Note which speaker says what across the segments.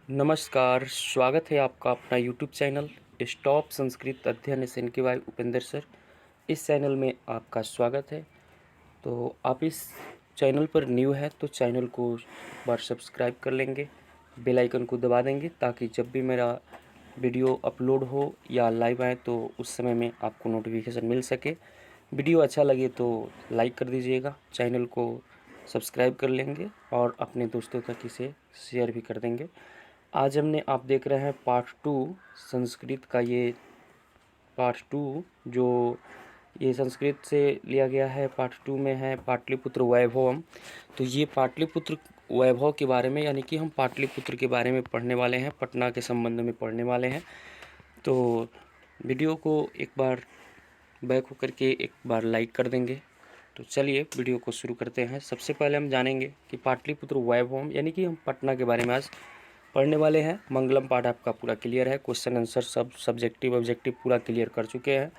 Speaker 1: नमस्कार, स्वागत है आपका अपना यूट्यूब चैनल स्टॉप संस्कृत अध्ययन SNKY उपेंद्र सर। इस चैनल में आपका स्वागत है। तो आप इस चैनल पर न्यू है तो चैनल को एक बार सब्सक्राइब कर लेंगे, बेल आइकन को दबा देंगे ताकि जब भी मेरा वीडियो अपलोड हो या लाइव आए तो उस समय में आपको नोटिफिकेशन मिल सके। वीडियो अच्छा लगे तो लाइक कर दीजिएगा, चैनल को सब्सक्राइब कर लेंगे और अपने दोस्तों तक इसे शेयर भी कर देंगे। आज आप देख रहे हैं पार्ट 2 संस्कृत का। ये पार्ट 2 जो ये संस्कृत से लिया गया है, पार्ट 2 में है पाटलिपुत्र वैभवम। तो ये पाटलिपुत्र वैभव के बारे में, यानी कि हम पाटलिपुत्र के बारे में पढ़ने वाले हैं, पटना के संबंध में पढ़ने वाले हैं। तो वीडियो को एक बार बैक होकर के एक बार लाइक कर देंगे। तो चलिए वीडियो को शुरू करते हैं। सबसे पहले हम जानेंगे कि पाटलिपुत्र वैभवम यानी कि हम पटना के बारे में आज पढ़ने वाले हैं। मंगलम पाठ आपका पूरा क्लियर है, क्वेश्चन आंसर सब सब्जेक्टिव ऑब्जेक्टिव पूरा क्लियर कर चुके हैं।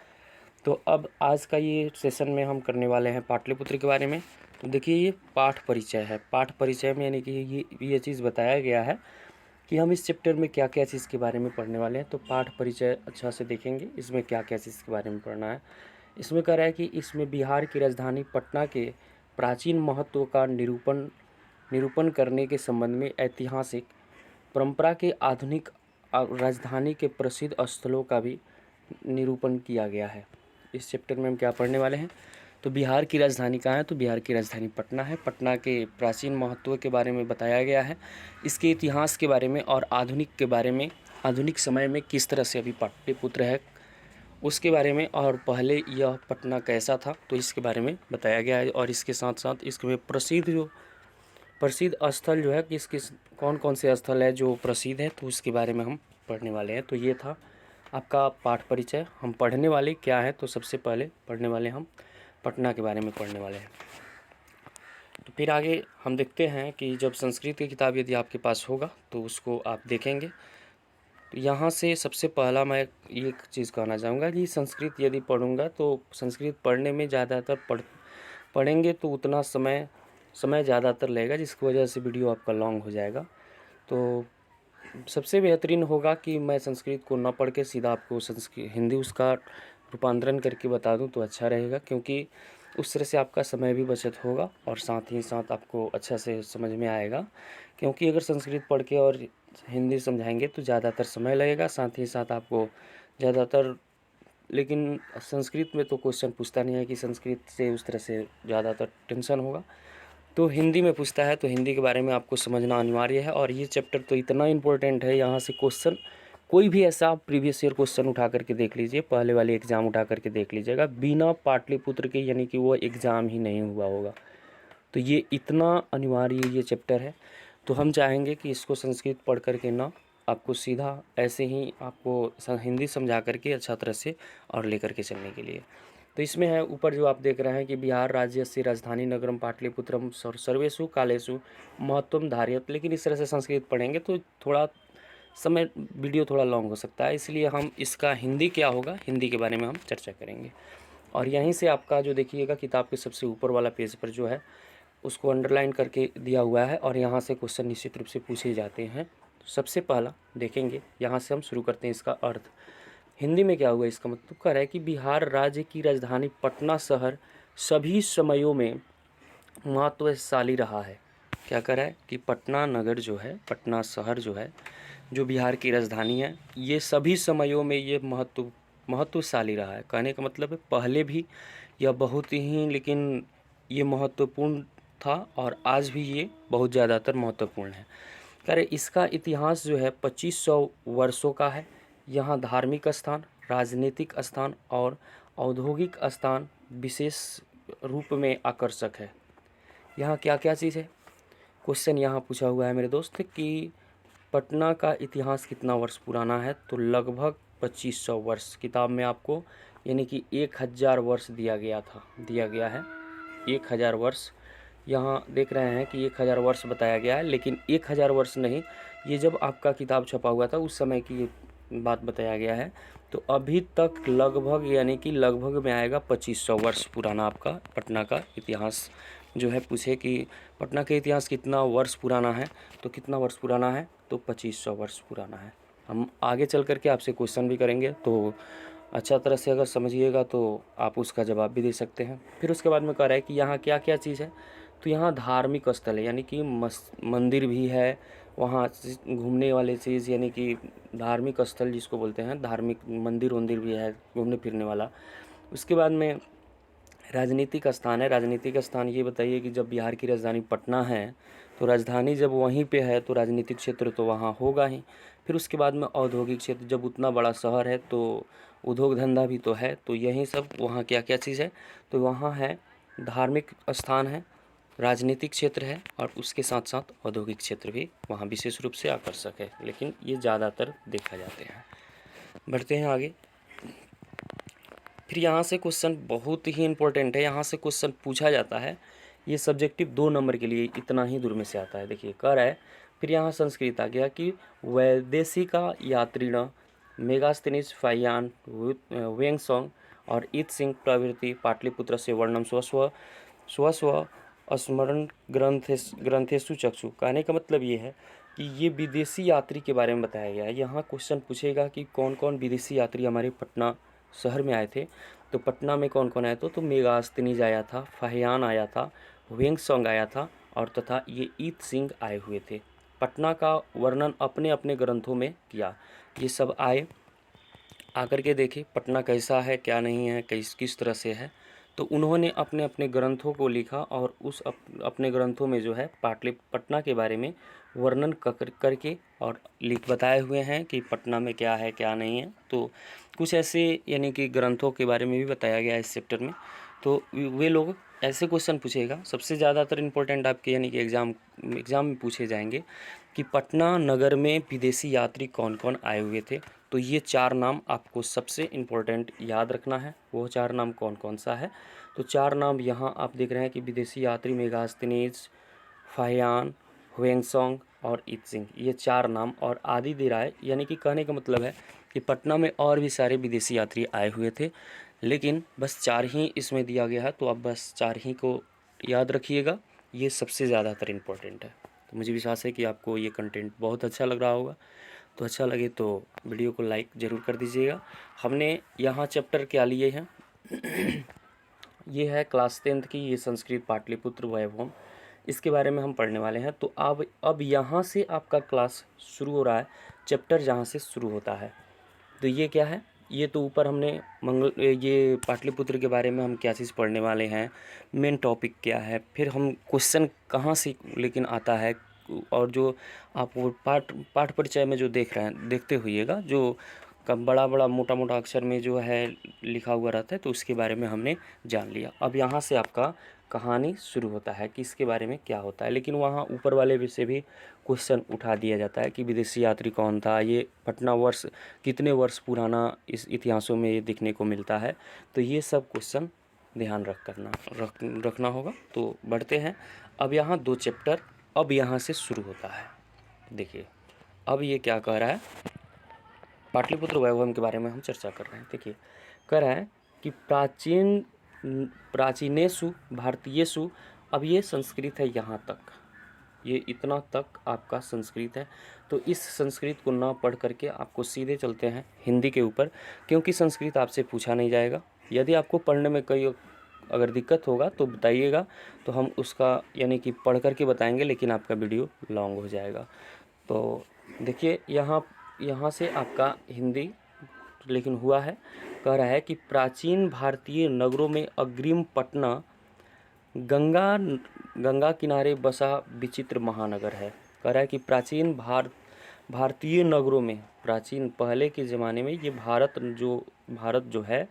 Speaker 1: तो अब आज का ये सेशन में हम करने वाले हैं पाटलिपुत्र के बारे में। तो देखिए ये पाठ परिचय है। पाठ परिचय में यानी कि ये चीज़ बताया गया है कि हम इस चैप्टर में क्या क्या चीज़ के बारे में पढ़ने वाले हैं। तो पाठ परिचय अच्छा से देखेंगे, इसमें क्या क्या चीज़ के बारे में पढ़ना है। इसमें कह रहा है कि इसमें बिहार की राजधानी पटना के प्राचीन महत्व का निरूपण करने के संबंध में ऐतिहासिक परंपरा के आधुनिक राजधानी के प्रसिद्ध स्थलों का भी निरूपण किया गया है। इस चैप्टर में हम क्या पढ़ने वाले हैं, तो बिहार की राजधानी कहाँ है, तो बिहार की राजधानी पटना है। पटना के प्राचीन महत्व के बारे में बताया गया है, इसके इतिहास के बारे में और आधुनिक के बारे में, आधुनिक समय में किस तरह से अभी पाटलिपुत्र है उसके बारे में, और पहले यह पटना कैसा था तो इसके बारे में बताया गया है। और इसके साथ साथ इसमें प्रसिद्ध स्थल जो है किस कौन कौन से स्थल है जो प्रसिद्ध है तो उसके बारे में हम पढ़ने वाले हैं। तो ये था आपका पाठ परिचय। हम पढ़ने वाले क्या है, तो सबसे पहले पढ़ने वाले हम पटना के बारे में पढ़ने वाले हैं। तो फिर आगे हम देखते हैं कि जब संस्कृत की किताब यदि आपके पास होगा तो उसको आप देखेंगे। तो यहाँ से सबसे पहला मैं एक चीज़ कहना चाहूँगा कि संस्कृत यदि पढ़ूँगा तो संस्कृत पढ़ने में ज़्यादातर पढ़ेंगे तो उतना समय ज़्यादातर लगेगा, जिसकी वजह से वीडियो आपका लॉन्ग हो जाएगा। तो सबसे बेहतरीन होगा कि मैं संस्कृत को न पढ़ के सीधा आपको हिंदी उसका रूपांतरण करके बता दूं तो अच्छा रहेगा, क्योंकि उस तरह से आपका समय भी बचत होगा और साथ ही साथ आपको अच्छा से समझ में आएगा। क्योंकि अगर संस्कृत पढ़ के और हिंदी समझाएंगे तो ज़्यादातर समय लगेगा, साथ ही साथ आपको ज़्यादातर, लेकिन संस्कृत में तो क्वेश्चन पूछता नहीं है कि संस्कृत से उस तरह से ज़्यादातर टेंशन होगा। तो हिंदी में पूछता है, तो हिंदी के बारे में आपको समझना अनिवार्य है। और ये चैप्टर तो इतना इम्पोर्टेंट है, यहाँ से क्वेश्चन कोई भी ऐसा प्रीवियस ईयर क्वेश्चन उठा करके देख लीजिए, पहले वाले एग्ज़ाम उठा करके देख लीजिएगा, बिना पाटलिपुत्र के यानी कि वो एग्ज़ाम ही नहीं हुआ होगा। तो ये इतना अनिवार्य ये चैप्टर है। तो हम चाहेंगे कि इसको संस्कृत पढ़ करके ना आपको सीधा ऐसे ही आपको हिंदी समझा करके अच्छा तरह से और लेकर के चलने के लिए। तो इसमें है ऊपर जो आप देख रहे हैं कि बिहार राज्य से राजधानी नगरम पाटलिपुत्रम सर्वेषु कालेषु महत्वम धारयत। लेकिन इस तरह से संस्कृत पढ़ेंगे तो थोड़ा समय वीडियो थोड़ा लॉन्ग हो सकता है, इसलिए हम इसका हिंदी क्या होगा, हिंदी के बारे में हम चर्चा करेंगे। और यहीं से आपका जो देखिएगा किताब के सबसे ऊपर वाला पेज पर जो है उसको अंडरलाइन करके दिया हुआ है और यहाँ से क्वेश्चन निश्चित रूप से पूछे जाते हैं। तो सबसे पहला देखेंगे, यहाँ से हम शुरू करते हैं इसका अर्थ। हिंदी में क्या हुआ, इसका मतलब कह रहा है कि बिहार राज्य की राजधानी पटना शहर सभी समयों में महत्वशाली रहा है। क्या कह रहा है कि पटना नगर जो है, पटना शहर जो है, जो बिहार की राजधानी है, ये सभी समयों में ये महत्वशाली रहा है। कहने का मतलब है पहले भी यह बहुत ही, लेकिन ये महत्वपूर्ण था और आज भी ये बहुत ज़्यादातर महत्वपूर्ण है। कह रहे इसका इतिहास जो है 2500 वर्षों का है। यहाँ धार्मिक स्थान, राजनीतिक स्थान और औद्योगिक स्थान विशेष रूप में आकर्षक है। यहाँ क्या क्या चीज़ है, क्वेश्चन यहाँ पूछा हुआ है मेरे दोस्त कि पटना का इतिहास कितना वर्ष पुराना है, तो लगभग 2500 वर्ष। किताब में आपको यानी कि 1000 वर्ष दिया गया है 1000 वर्ष। यहाँ देख रहे हैं कि 1000 वर्ष बताया गया है, लेकिन 1000 वर्ष नहीं, ये जब आपका किताब छपा हुआ था उस समय की बात बताया गया है। तो अभी तक लगभग यानी कि लगभग में आएगा 2500 वर्ष पुराना आपका पटना का इतिहास जो है पूछे कि पटना का इतिहास कितना वर्ष पुराना है, तो कितना वर्ष पुराना है, तो 2500 वर्ष पुराना है। हम आगे चल कर के आपसे क्वेश्चन भी करेंगे, तो अच्छा तरह से अगर समझिएगा तो आप उसका जवाब भी दे सकते हैं। फिर उसके बाद में कह रहा है कि यहाँ क्या क्या चीज़ है, तो यहाँ धार्मिक स्थल है, यानी कि मंदिर भी है, वहाँ घूमने वाले चीज़ यानी कि धार्मिक स्थल जिसको बोलते हैं, धार्मिक मंदिर वंदिर भी है घूमने फिरने वाला। उसके बाद में राजनीतिक स्थान है। राजनीतिक स्थान ये बताइए कि जब बिहार की राजधानी पटना है, तो राजधानी जब वहीं पे है तो राजनीतिक क्षेत्र तो वहाँ होगा ही। फिर उसके बाद में औद्योगिक क्षेत्र, जब उतना बड़ा शहर है तो उद्योग धंधा भी तो है, तो यही सब वहाँ क्या क्या चीज़ है, तो वहाँ है धार्मिक स्थान है, राजनीतिक क्षेत्र है, और उसके साथ साथ औद्योगिक क्षेत्र भी वहाँ विशेष रूप से आकर्षक है, लेकिन ये ज़्यादातर देखा जाते हैं। बढ़ते हैं आगे। फिर यहाँ से क्वेश्चन बहुत ही इम्पोर्टेंट है, यहाँ से क्वेश्चन पूछा जाता है, ये सब्जेक्टिव 2 नंबर के लिए इतना ही दूर में से आता है। देखिए कह रहा है, फिर यहाँ संस्कृत आ गया कि वैदेशिका यात्रिण मेगास्थनीज फाइयान वेंगसोंग और इत सिंह प्रभृति पाटलिपुत्र से वर्णम स्वस्व स्वस्व स्मरण ग्रंथेशु चक्षु। कहने का मतलब ये है कि ये विदेशी यात्री के बारे में बताया गया है। यहाँ क्वेश्चन पूछेगा कि कौन कौन विदेशी यात्री हमारे पटना शहर में आए थे, तो पटना में कौन कौन आया था, तो मेगास्थनीज आया था, फाहियान आया था, वेंगसोंग आया था, और तथा ये ईत सिंह आए हुए थे। पटना का वर्णन अपने अपने ग्रंथों में किया। ये सब आए, आकर के देखे पटना कैसा है, क्या नहीं है, किस तरह से है, तो उन्होंने अपने अपने ग्रंथों को लिखा, और उस अपने ग्रंथों में जो है पटना के बारे में वर्णन करके और लिख बताए हुए हैं कि पटना में क्या है क्या नहीं है। तो कुछ ऐसे यानी कि ग्रंथों के बारे में भी बताया गया है इस चैप्टर में। तो वे लोग ऐसे क्वेश्चन पूछेगा, सबसे ज़्यादातर इम्पोर्टेंट आपके यानी कि एग्ज़ाम में पूछे जाएंगे कि पटना नगर में विदेशी यात्री कौन कौन आए हुए थे। तो ये 4 नाम आपको सबसे इम्पोर्टेंट याद रखना है। वो 4 नाम कौन कौन सा है, तो 4 नाम यहाँ आप देख रहे हैं कि विदेशी यात्री मेगास्थनीज, फाहियान, हुएंगसोंग और इत सिंह, ये 4 नाम और आदि दे रहा है। यानी कि कहने का मतलब है कि पटना में और भी सारे विदेशी यात्री आए हुए थे, लेकिन बस 4 ही इसमें दिया गया है, तो आप बस 4 ही को याद रखिएगा, ये सबसे ज़्यादातर इम्पोर्टेंट है। तो मुझे विश्वास है कि आपको ये कंटेंट बहुत अच्छा लग रहा होगा। तो अच्छा लगे तो वीडियो को लाइक ज़रूर कर दीजिएगा। हमने यहाँ चैप्टर क्या लिए हैं ये है क्लास 10th की, ये संस्कृत पाटलिपुत्र वैभवम, इसके बारे में हम पढ़ने वाले हैं। तो अब यहाँ से आपका क्लास शुरू हो रहा है, चैप्टर जहाँ से शुरू होता है। तो ये क्या है, ये तो ऊपर हमने ये पाटलिपुत्र के बारे में हम क्या चीज़ पढ़ने वाले हैं, मेन टॉपिक क्या है, फिर हम क्वेश्चन कहाँ से लेकिन आता है, और जो आप वो पाठ परिचय में जो देखते हुइएगा, जो बड़ा बड़ा मोटा मोटा अक्षर में जो है लिखा हुआ रहता है, तो उसके बारे में हमने जान लिया। अब यहाँ से आपका कहानी शुरू होता है कि इसके बारे में क्या होता है, लेकिन वहाँ ऊपर वाले से भी क्वेश्चन उठा दिया जाता है कि विदेशी यात्री कौन था, ये पटना वर्ष कितने वर्ष पुराना इस इतिहासों में ये दिखने को मिलता है। तो ये सब क्वेश्चन ध्यान रखना होगा। तो बढ़ते हैं, अब यहाँ 2 चैप्टर अब यहाँ से शुरू होता है। देखिए अब ये क्या कह रहा है, पाटलिपुत्र वैभवम के बारे में हम चर्चा कर रहे हैं। देखिए कह रहा है कि प्राचीनेषु भारतीयेषु, अब ये संस्कृत है यहाँ तक, ये इतना तक आपका संस्कृत है। तो इस संस्कृत को ना पढ़ करके आपको सीधे चलते हैं हिंदी के ऊपर, क्योंकि संस्कृत आपसे पूछा नहीं जाएगा। यदि आपको पढ़ने में कोई अगर दिक्कत होगा तो बताइएगा, तो हम उसका यानी कि पढ़ करके बताएंगे, लेकिन आपका वीडियो लॉन्ग हो जाएगा। तो देखिए यहाँ से आपका हिंदी लेकिन हुआ है, कह रहा है कि प्राचीन भारतीय नगरों में अग्रिम पटना गंगा किनारे बसा विचित्र महानगर है। कह रहा है कि प्राचीन भारतीय नगरों में, प्राचीन पहले के ज़माने में ये भारत जो है,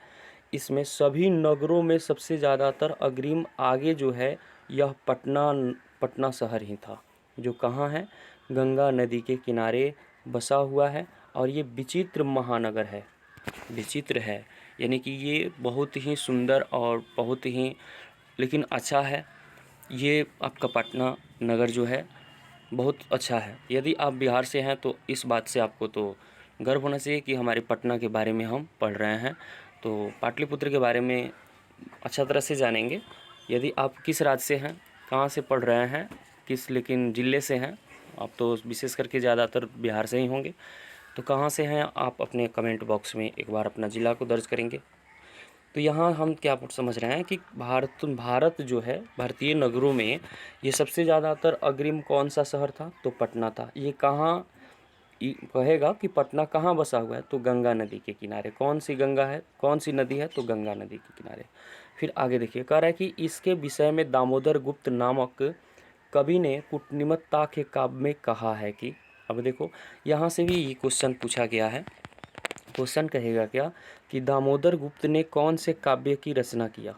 Speaker 1: इसमें सभी नगरों में सबसे ज़्यादातर अग्रिम आगे जो है यह पटना शहर ही था, जो कहाँ है, गंगा नदी के किनारे बसा हुआ है। और ये विचित्र महानगर है, विचित्र है यानी कि ये बहुत ही सुंदर और बहुत ही लेकिन अच्छा है। ये आपका पटना नगर जो है बहुत अच्छा है। यदि आप बिहार से हैं तो इस बात से आपको तो गर्व होना चाहिए कि हमारे पटना के बारे में हम पढ़ रहे हैं। तो पाटलिपुत्र के बारे में अच्छा तरह से जानेंगे। यदि आप किस राज्य से हैं कहाँ से पढ़ रहे हैं, किस लेकिन ज़िले से हैं आप, तो विशेष करके ज़्यादातर बिहार से ही होंगे। तो कहाँ से हैं आप अपने कमेंट बॉक्स में एक बार अपना ज़िला को दर्ज करेंगे। तो यहाँ हम क्या समझ रहे हैं कि भारत जो है, भारतीय नगरों में ये सबसे ज़्यादातर अग्रिम कौन सा शहर था, तो पटना था। ये कहाँ कहेगा कि पटना कहाँ बसा हुआ है, तो गंगा नदी के किनारे। कौन सी गंगा है, कौन सी नदी है, तो गंगा नदी के किनारे। फिर आगे देखिए, कह रहा है कि इसके विषय में दामोदर गुप्त नामक कवि ने कूटनिमत्ता के काव्य में कहा है कि, अब देखो यहाँ से भी ये क्वेश्चन पूछा गया है। क्वेश्चन कहेगा क्या कि दामोदर गुप्त ने कौन से काव्य की रचना किया,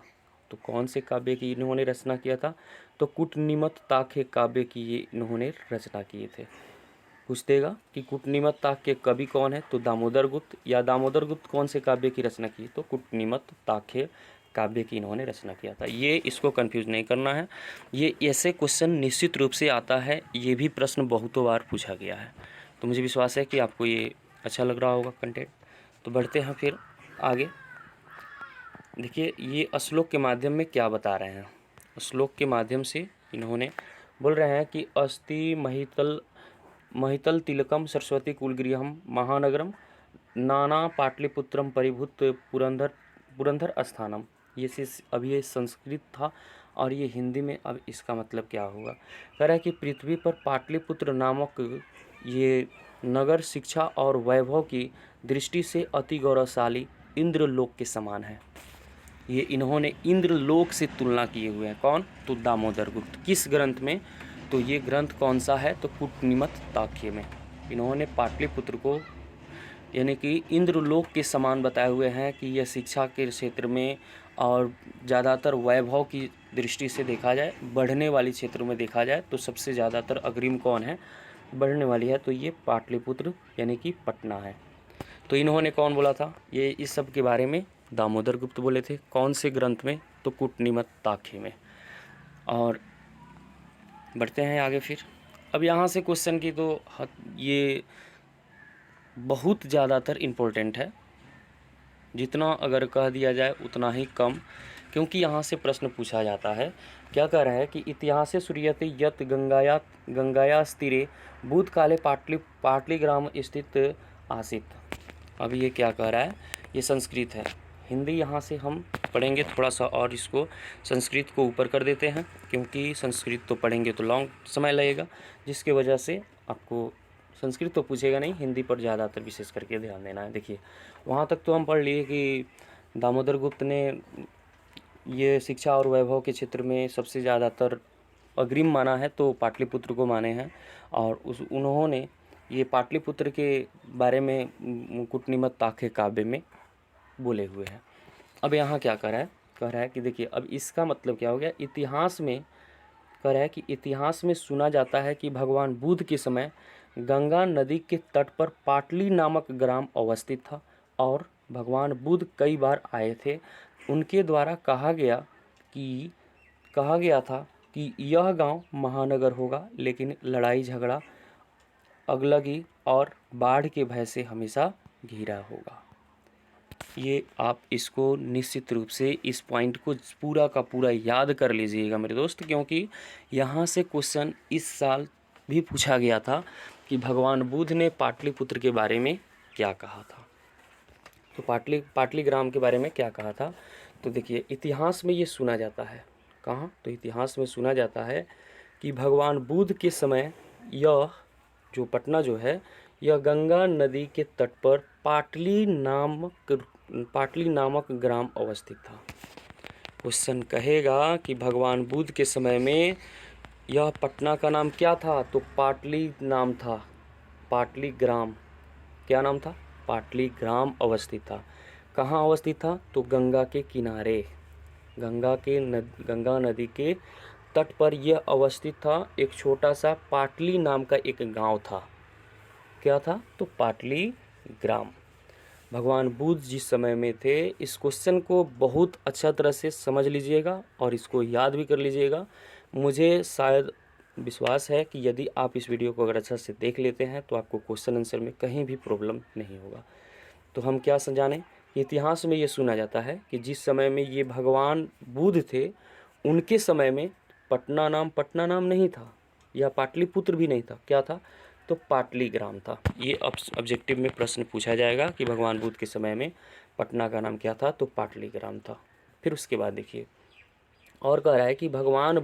Speaker 1: तो कौन से काव्य की इन्होंने रचना किया था, तो कूटनिमत्ता के काव्य की ये इन्होंने रचना किए थे। पूछ देगा कि कूटनिमत्ता के कवि कौन है, तो दामोदर गुप्त, या दामोदर गुप्त कौन से काव्य की रचना की, तो कूटनिमत्ता के काव्य की इन्होंने रचना किया था। ये इसको कंफ्यूज नहीं करना है, ये ऐसे क्वेश्चन निश्चित रूप से आता है, ये भी प्रश्न बहुतों बार पूछा गया है। तो मुझे विश्वास है कि आपको ये अच्छा लग रहा होगा कंटेंट। तो बढ़ते हैं फिर आगे। देखिए ये श्लोक के माध्यम में क्या बता रहे हैं। श्लोक के माध्यम से इन्होंने बोल रहे हैं कि अस्ति महितल तिलकम सरस्वती कुलगृहम महानगरम नाना पाटलिपुत्रम परिभूत पुरंदर स्थानम। ये अभी ये संस्कृत था और ये हिंदी में अब इसका मतलब क्या होगा। कह रहा है कि पृथ्वी पर पाटलिपुत्र नामक ये नगर शिक्षा और वैभव की दृष्टि से अति गौरवशाली इंद्रलोक के समान है। ये इन्होंने इंद्रलोक से तुलना किए हुए हैं। कौन, तो दामोदर गुप्त। किस ग्रंथ में, तो ये ग्रंथ कौन सा है, तो कूटनिमत्ताख्य में। इन्होंने पाटलिपुत्र को यानी कि इंद्रलोक के समान बताए हुए हैं कि यह शिक्षा के क्षेत्र में और ज़्यादातर वैभव की दृष्टि से देखा जाए, बढ़ने वाली क्षेत्र में देखा जाए तो सबसे ज़्यादातर अग्रिम कौन है, बढ़ने वाली है, तो ये पाटलिपुत्र यानी कि पटना है। तो इन्होंने कौन बोला था, ये इस सब के बारे में दामोदर गुप्त बोले थे। कौन से ग्रंथ में, तो कूटनिमत्ताख्य में। और बढ़ते हैं आगे फिर। अब यहाँ से क्वेश्चन की तो ये बहुत ज़्यादातर इम्पोर्टेंट है, जितना अगर कह दिया जाए उतना ही कम, क्योंकि यहाँ से प्रश्न पूछा जाता है। क्या कह रहा है कि इतिहासे सूर्यते यत गंगायास्तीरे भूतकाले पाटलीग्राम स्थित आसित। अब ये क्या कह रहा है, ये संस्कृत है। हिंदी यहाँ से हम पढ़ेंगे थोड़ा सा, और इसको संस्कृत को ऊपर कर देते हैं, क्योंकि संस्कृत तो पढ़ेंगे तो लॉन्ग समय लगेगा, जिसके वजह से आपको संस्कृत तो पूछेगा नहीं, हिंदी पर ज़्यादातर विशेष करके ध्यान देना है। देखिए वहाँ तक तो हम पढ़ लिए कि दामोदर गुप्त ने ये शिक्षा और वैभव के क्षेत्र में सबसे ज़्यादातर अग्रिम माना है, तो पाटलिपुत्र को माने हैं। और उन्होंने ये पाटलिपुत्र के बारे में कूटनिमत्ताख्य काव्य में बोले हुए हैं। अब यहाँ क्या कह रहा है कि देखिए अब इसका मतलब क्या हो गया। इतिहास में कह रहा है कि इतिहास में सुना जाता है कि भगवान बुद्ध के समय गंगा नदी के तट पर पाटली नामक ग्राम अवस्थित था और भगवान बुद्ध कई बार आए थे। उनके द्वारा कहा गया था कि यह गांव महानगर होगा, लेकिन लड़ाई झगड़ा, अगलगी और बाढ़ के भय से हमेशा घिरा होगा। ये आप इसको निश्चित रूप से इस पॉइंट को पूरा का पूरा याद कर लीजिएगा मेरे दोस्त, क्योंकि यहाँ से क्वेश्चन इस साल भी पूछा गया था कि भगवान बुद्ध ने पाटलिपुत्र के बारे में क्या कहा था, तो पाटलीग्राम के बारे में क्या कहा था। तो देखिए इतिहास में ये सुना जाता है, कहाँ, तो इतिहास में सुना जाता है कि भगवान बुद्ध के समय यह जो पटना जो है, यह गंगा नदी के तट पर पाटली नामक ग्राम अवस्थित था। क्वेश्चन कहेगा कि भगवान बुद्ध के समय में यह पटना का नाम क्या था, तो पाटली नाम था। पाटली ग्राम क्या नाम था, पाटली ग्राम अवस्थित था। कहाँ अवस्थित था, तो गंगा के किनारे, गंगा नदी के तट पर यह अवस्थित था। एक छोटा सा पाटली नाम का एक गांव था। क्या था, तो पाटली ग्राम। भगवान बुद्ध जिस समय में थे, इस क्वेश्चन को बहुत अच्छा तरह से समझ लीजिएगा और इसको याद भी कर लीजिएगा। मुझे शायद विश्वास है कि यदि आप इस वीडियो को अगर अच्छा से देख लेते हैं तो आपको क्वेश्चन आंसर में कहीं भी प्रॉब्लम नहीं होगा। तो हम क्या समझाने, इतिहास में ये सुना जाता है कि जिस समय में ये भगवान बुद्ध थे, उनके समय में पटना नाम नहीं था, या पाटलिपुत्र भी नहीं था, क्या था? तो पाटलीग्राम था। ये ऑब्जेक्टिव में प्रश्न पूछा जाएगा कि भगवान बुद्ध के समय में पटना का नाम क्या था? तो पाटलीग्राम था। फिर उसके बाद देखिए और कह रहा है कि भगवान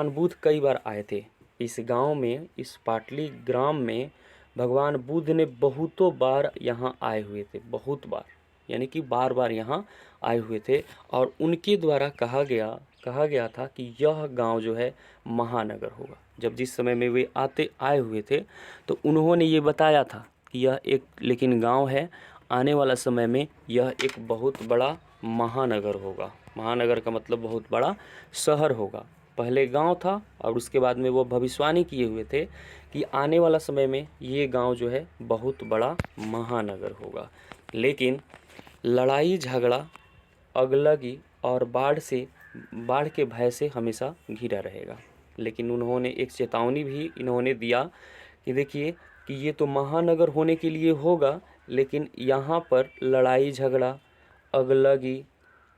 Speaker 1: बुद्ध कई बार आए थे इस गांव में, इस पाटलीग्राम में भगवान बुद्ध ने बहुतों बार यहाँ आए हुए थे, बहुत बार, यानी कि बार बार यहाँ आए हुए थे। और उनके द्वारा कहा गया था कि यह गांव जो है महानगर होगा। जब जिस समय में वे आए हुए थे तो उन्होंने ये बताया था कि यह एक लेकिन गांव है, आने वाला समय में यह एक बहुत बड़ा महानगर होगा। महानगर का मतलब बहुत बड़ा शहर होगा। पहले गांव था और उसके बाद में वो भविष्यवाणी किए हुए थे कि आने वाला समय में ये गांव जो है बहुत बड़ा महानगर होगा। लेकिन लड़ाई झगड़ा, अगलगी और बाढ़ के भय से हमेशा घिरा रहेगा। लेकिन उन्होंने एक चेतावनी भी इन्होंने दिया कि देखिए कि ये तो महानगर होने के लिए होगा, लेकिन यहाँ पर लड़ाई झगड़ा, अगलगी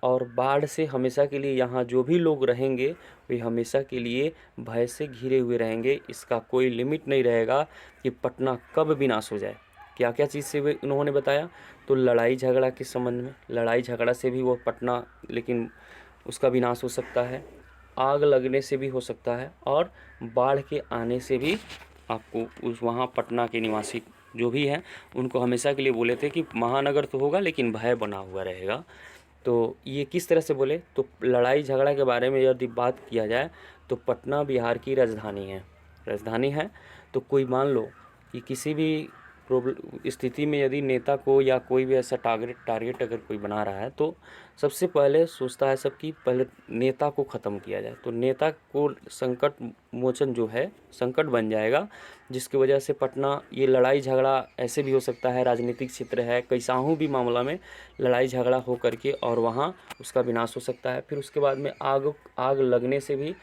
Speaker 1: और बाढ़ से हमेशा के लिए यहाँ जो भी लोग रहेंगे वे हमेशा के लिए भय से घिरे हुए रहेंगे। इसका कोई लिमिट नहीं रहेगा कि पटना कब विनाश हो जाए। क्या क्या चीज़ से वे उन्होंने बताया? तो लड़ाई झगड़ा के संबंध में, लड़ाई झगड़ा से भी वो पटना लेकिन उसका विनाश हो सकता है, आग लगने से भी हो सकता है, और बाढ़ के आने से भी आपको उस वहाँ पटना के निवासी जो भी हैं उनको हमेशा के लिए बोले थे कि महानगर तो होगा लेकिन भय बना हुआ रहेगा। तो ये किस तरह से बोले? तो लड़ाई झगड़ा के बारे में यदि बात किया जाए तो पटना बिहार की राजधानी है। तो कोई मान लो कि किसी भी स्थिति में यदि नेता को या कोई भी ऐसा टारगेट अगर कोई बना रहा है तो सबसे पहले सोचता है सब कि पहले नेता को ख़त्म किया जाए। तो नेता को संकट मोचन जो है संकट बन जाएगा, जिसकी वजह से पटना ये लड़ाई झगड़ा ऐसे भी हो सकता है, राजनीतिक क्षेत्र है, कैसाहू भी मामला में लड़ाई झगड़ा हो करके और वहाँ उसका विनाश हो सकता है। फिर उसके बाद में आग लगने से भी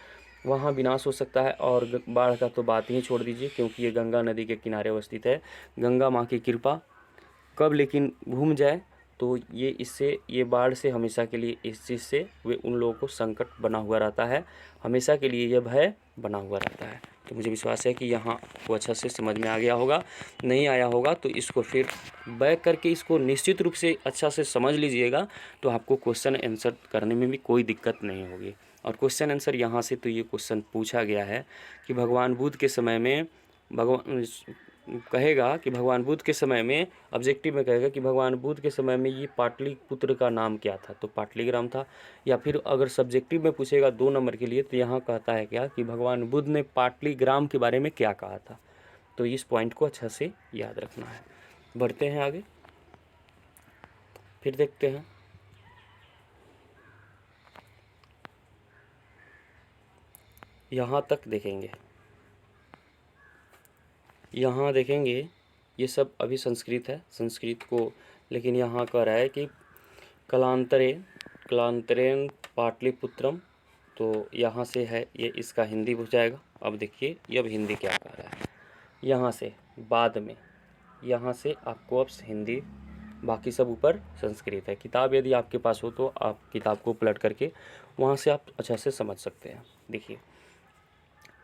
Speaker 1: वहाँ विनाश हो सकता है। और बाढ़ का तो बात ही छोड़ दीजिए, क्योंकि ये गंगा नदी के किनारे अवस्थित है। गंगा माँ की कृपा कब लेकिन घूम जाए तो ये बाढ़ से हमेशा के लिए इस चीज़ से वे उन लोगों को संकट बना हुआ रहता है, हमेशा के लिए यह भय बना हुआ रहता है। तो मुझे विश्वास है कि यहाँ को अच्छा से समझ में आ गया होगा। नहीं आया होगा तो इसको फिर बैक करके इसको निश्चित रूप से अच्छा से समझ लीजिएगा, तो आपको क्वेश्चन आंसर करने में भी कोई दिक्कत नहीं होगी। और क्वेश्चन आंसर यहाँ से तो ये क्वेश्चन पूछा गया है कि भगवान बुद्ध के समय में भगवान बुद्ध के समय में ऑब्जेक्टिव में कहेगा कि भगवान बुद्ध के समय में ये पाटलिपुत्र का नाम क्या था? तो पाटलीग्राम था। या फिर अगर सब्जेक्टिव में पूछेगा 2 नंबर के लिए तो यहाँ कहता है क्या कि भगवान बुद्ध ने पाटलीग्राम के बारे में क्या कहा था? तो इस पॉइंट को अच्छा से याद रखना है। बढ़ते हैं आगे, फिर देखते हैं। यहाँ तक देखेंगे, यहाँ देखेंगे ये सब अभी संस्कृत है, संस्कृत को, लेकिन यहाँ कह रहा है कि कलांतरेण पाटलिपुत्रम, तो यहाँ से है ये, इसका हिंदी हो जाएगा। अब देखिए ये अब हिंदी क्या कह रहा है, यहाँ से बाद में, यहाँ से आपको अब हिंदी, बाकी सब ऊपर संस्कृत है। किताब यदि आपके पास हो तो आप किताब को पलट करके वहाँ से आप अच्छा से समझ सकते हैं। देखिए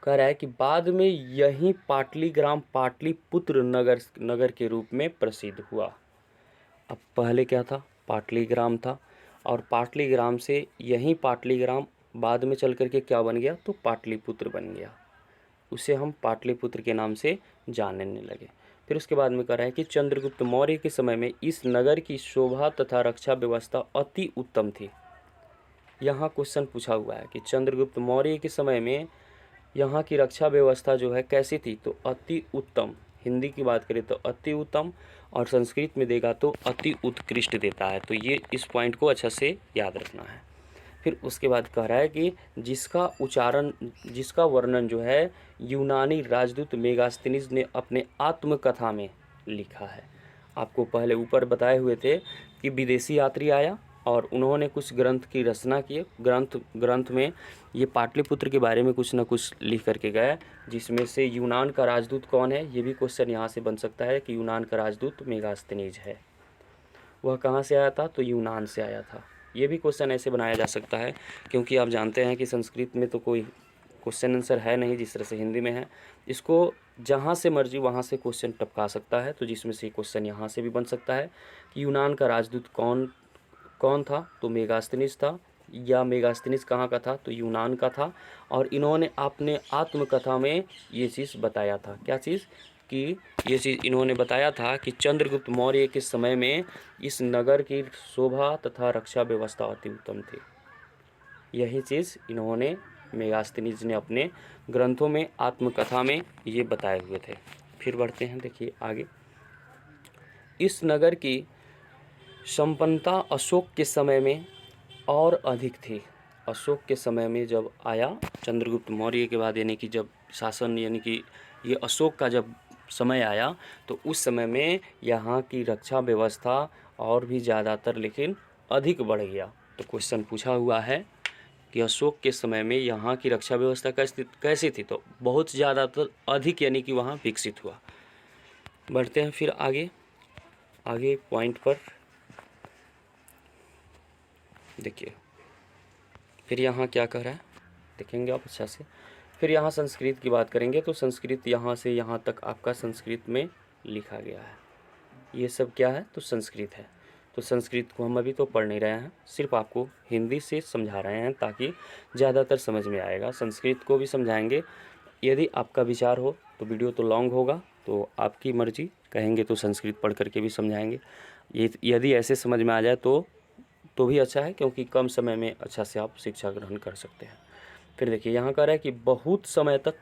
Speaker 1: कह रहा है कि बाद में यही पाटलीग्राम पाटलिपुत्र नगर के रूप में प्रसिद्ध हुआ। अब पहले क्या था? पाटलीग्राम था, और पाटलीग्राम से यही पाटलीग्राम बाद में चल करके क्या बन गया? तो पाटलिपुत्र बन गया। उसे हम पाटलिपुत्र के नाम से जानने लगे। फिर उसके बाद में कह रहा है कि चंद्रगुप्त मौर्य के समय में इस नगर की शोभा तथा रक्षा व्यवस्था अति उत्तम थी। यहाँ क्वेश्चन पूछा हुआ है कि चंद्रगुप्त मौर्य के समय में यहाँ की रक्षा व्यवस्था जो है कैसी थी? तो अति उत्तम। हिंदी की बात करें तो अति उत्तम, और संस्कृत में देगा तो अति उत्कृष्ट देता है। तो ये इस पॉइंट को अच्छा से याद रखना है। फिर उसके बाद कह रहा है कि जिसका वर्णन जो है यूनानी राजदूत मेगास्थनीज ने अपने आत्मकथा में लिखा है। आपको पहले ऊपर बताए हुए थे कि विदेशी यात्री आया और उन्होंने कुछ ग्रंथ की रचना की। ग्रंथ में ये पाटलिपुत्र के बारे में कुछ ना कुछ लिख करके गया, जिसमें से यूनान का राजदूत कौन है, ये भी क्वेश्चन यहाँ से बन सकता है कि यूनान का राजदूत मेगास्थनीज है। वह कहाँ से आया था? तो यूनान से आया था। ये भी क्वेश्चन ऐसे बनाया जा सकता है, क्योंकि आप जानते हैं कि संस्कृत में तो कोई क्वेश्चन आंसर है नहीं जिस तरह से हिंदी में है। इसको जहाँ से मर्जी वहाँ से क्वेश्चन टपका सकता है। तो जिसमें से क्वेश्चन यहाँ से भी बन सकता है कि यूनान का राजदूत कौन कौन था, तो मेगास्थनीज था, या मेगास्थनीज कहाँ का था, तो यूनान का था। और इन्होंने अपने आत्मकथा में ये चीज़ बताया था, क्या चीज़, कि ये चीज़ इन्होंने बताया था कि चंद्रगुप्त मौर्य के समय में इस नगर की शोभा तथा रक्षा व्यवस्था अति उत्तम थी। यही चीज़ इन्होंने मेगास्थनीज ने अपने ग्रंथों में, आत्मकथा में ये बताए हुए थे। फिर बढ़ते हैं, देखिए आगे। इस नगर की संपन्नता अशोक के समय में और अधिक थी। अशोक के समय में जब आया, चंद्रगुप्त मौर्य के बाद, यानी कि जब शासन, यानी कि ये अशोक का जब समय आया, तो उस समय में यहाँ की रक्षा व्यवस्था और भी ज़्यादातर लेकिन अधिक बढ़ गया। तो क्वेश्चन पूछा हुआ है कि अशोक के समय में यहाँ की रक्षा व्यवस्था कैसी थी, तो बहुत ज़्यादातर अधिक, यानी कि वहाँ विकसित हुआ। बढ़ते हैं फिर आगे पॉइंट पर, देखिए फिर यहाँ क्या कह रहा है, देखेंगे आप अच्छा से। फिर यहाँ संस्कृत की बात करेंगे, तो संस्कृत यहाँ से यहाँ तक आपका संस्कृत में लिखा गया है। ये सब क्या है, तो संस्कृत है। तो संस्कृत को हम अभी तो पढ़ नहीं रहे हैं, सिर्फ आपको हिंदी से समझा रहे हैं ताकि ज़्यादातर समझ में आएगा। संस्कृत को भी समझाएंगे। यदि आपका विचार हो तो वीडियो तो लॉन्ग होगा, तो आपकी मर्जी, कहेंगे तो संस्कृत पढ़ करके भी समझाएंगे। ये यदि ऐसे समझ में आ जाए तो भी अच्छा है, क्योंकि कम समय में अच्छा से आप शिक्षा ग्रहण कर सकते हैं। फिर देखिए यहाँ कह रहा है कि बहुत समय तक